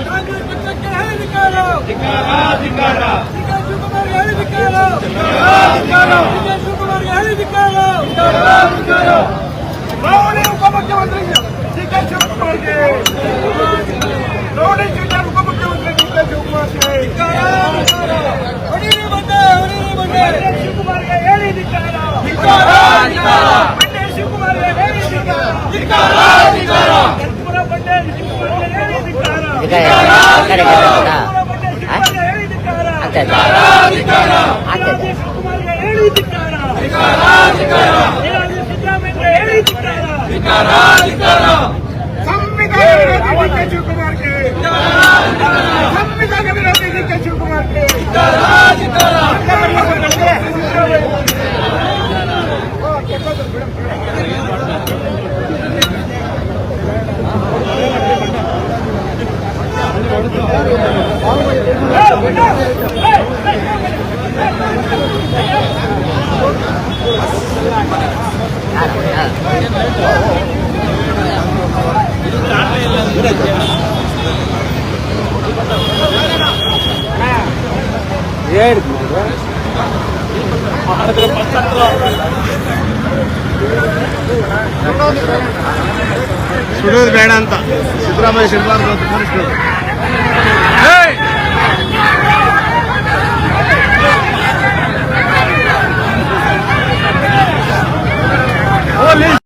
S3: कांग्रेस पक्ष के है निकालो शिवकुमार है निकालो शिवकुमार है निकालो रौड़ी उप मुख्यमंत्री डी.के. शिवकुमार के रौड़ी चुनाव उप मुख्यमंत्री डी.के. शिवकुमार के ಶಿವಕುಮಾರ್ಗೆ ಹೇಳಿ ಧಿಕ್ಕಾರ ಬಂಡೆ ಶಿವಕುಮಾರ್ಗೆ ಹೇಳಿ ಧಿಕ್ಕಾರ ಕರ್ಪೂರ ಬಂಡೆ ಶಿವಕುಮಾರ್ಗೆ ಹೇಳಿ ಧಿಕ್ಕಾರ ಹೇಳಿ ಧಿಕ್ಕಾರ ಶಿವಕುಮಾರ್ಗೆ ಹೇಳಿ ಧಿಕ್ಕಾರ ಸಿದ್ದರಾಮಯ್ಯ ಹೇಳಿ ಧಿಕ್ಕಾರ ಸಂವಿಧಾನ ವಿರೋಧಿ ಶಿವಕುಮಾರ್ಗೆ ಸಂವಿಧಾನ ವಿರೋಧಿ ಡಿ.ಕೆ. ಶಿವಕುಮಾರ್ಗೆ
S6: ಸುಡೋದು ಬೇಡ ಅಂತ ಸಿದ್ದರಾಮಯ್ಯ ಸಿಡಬಾರ್ದು ಅಂತ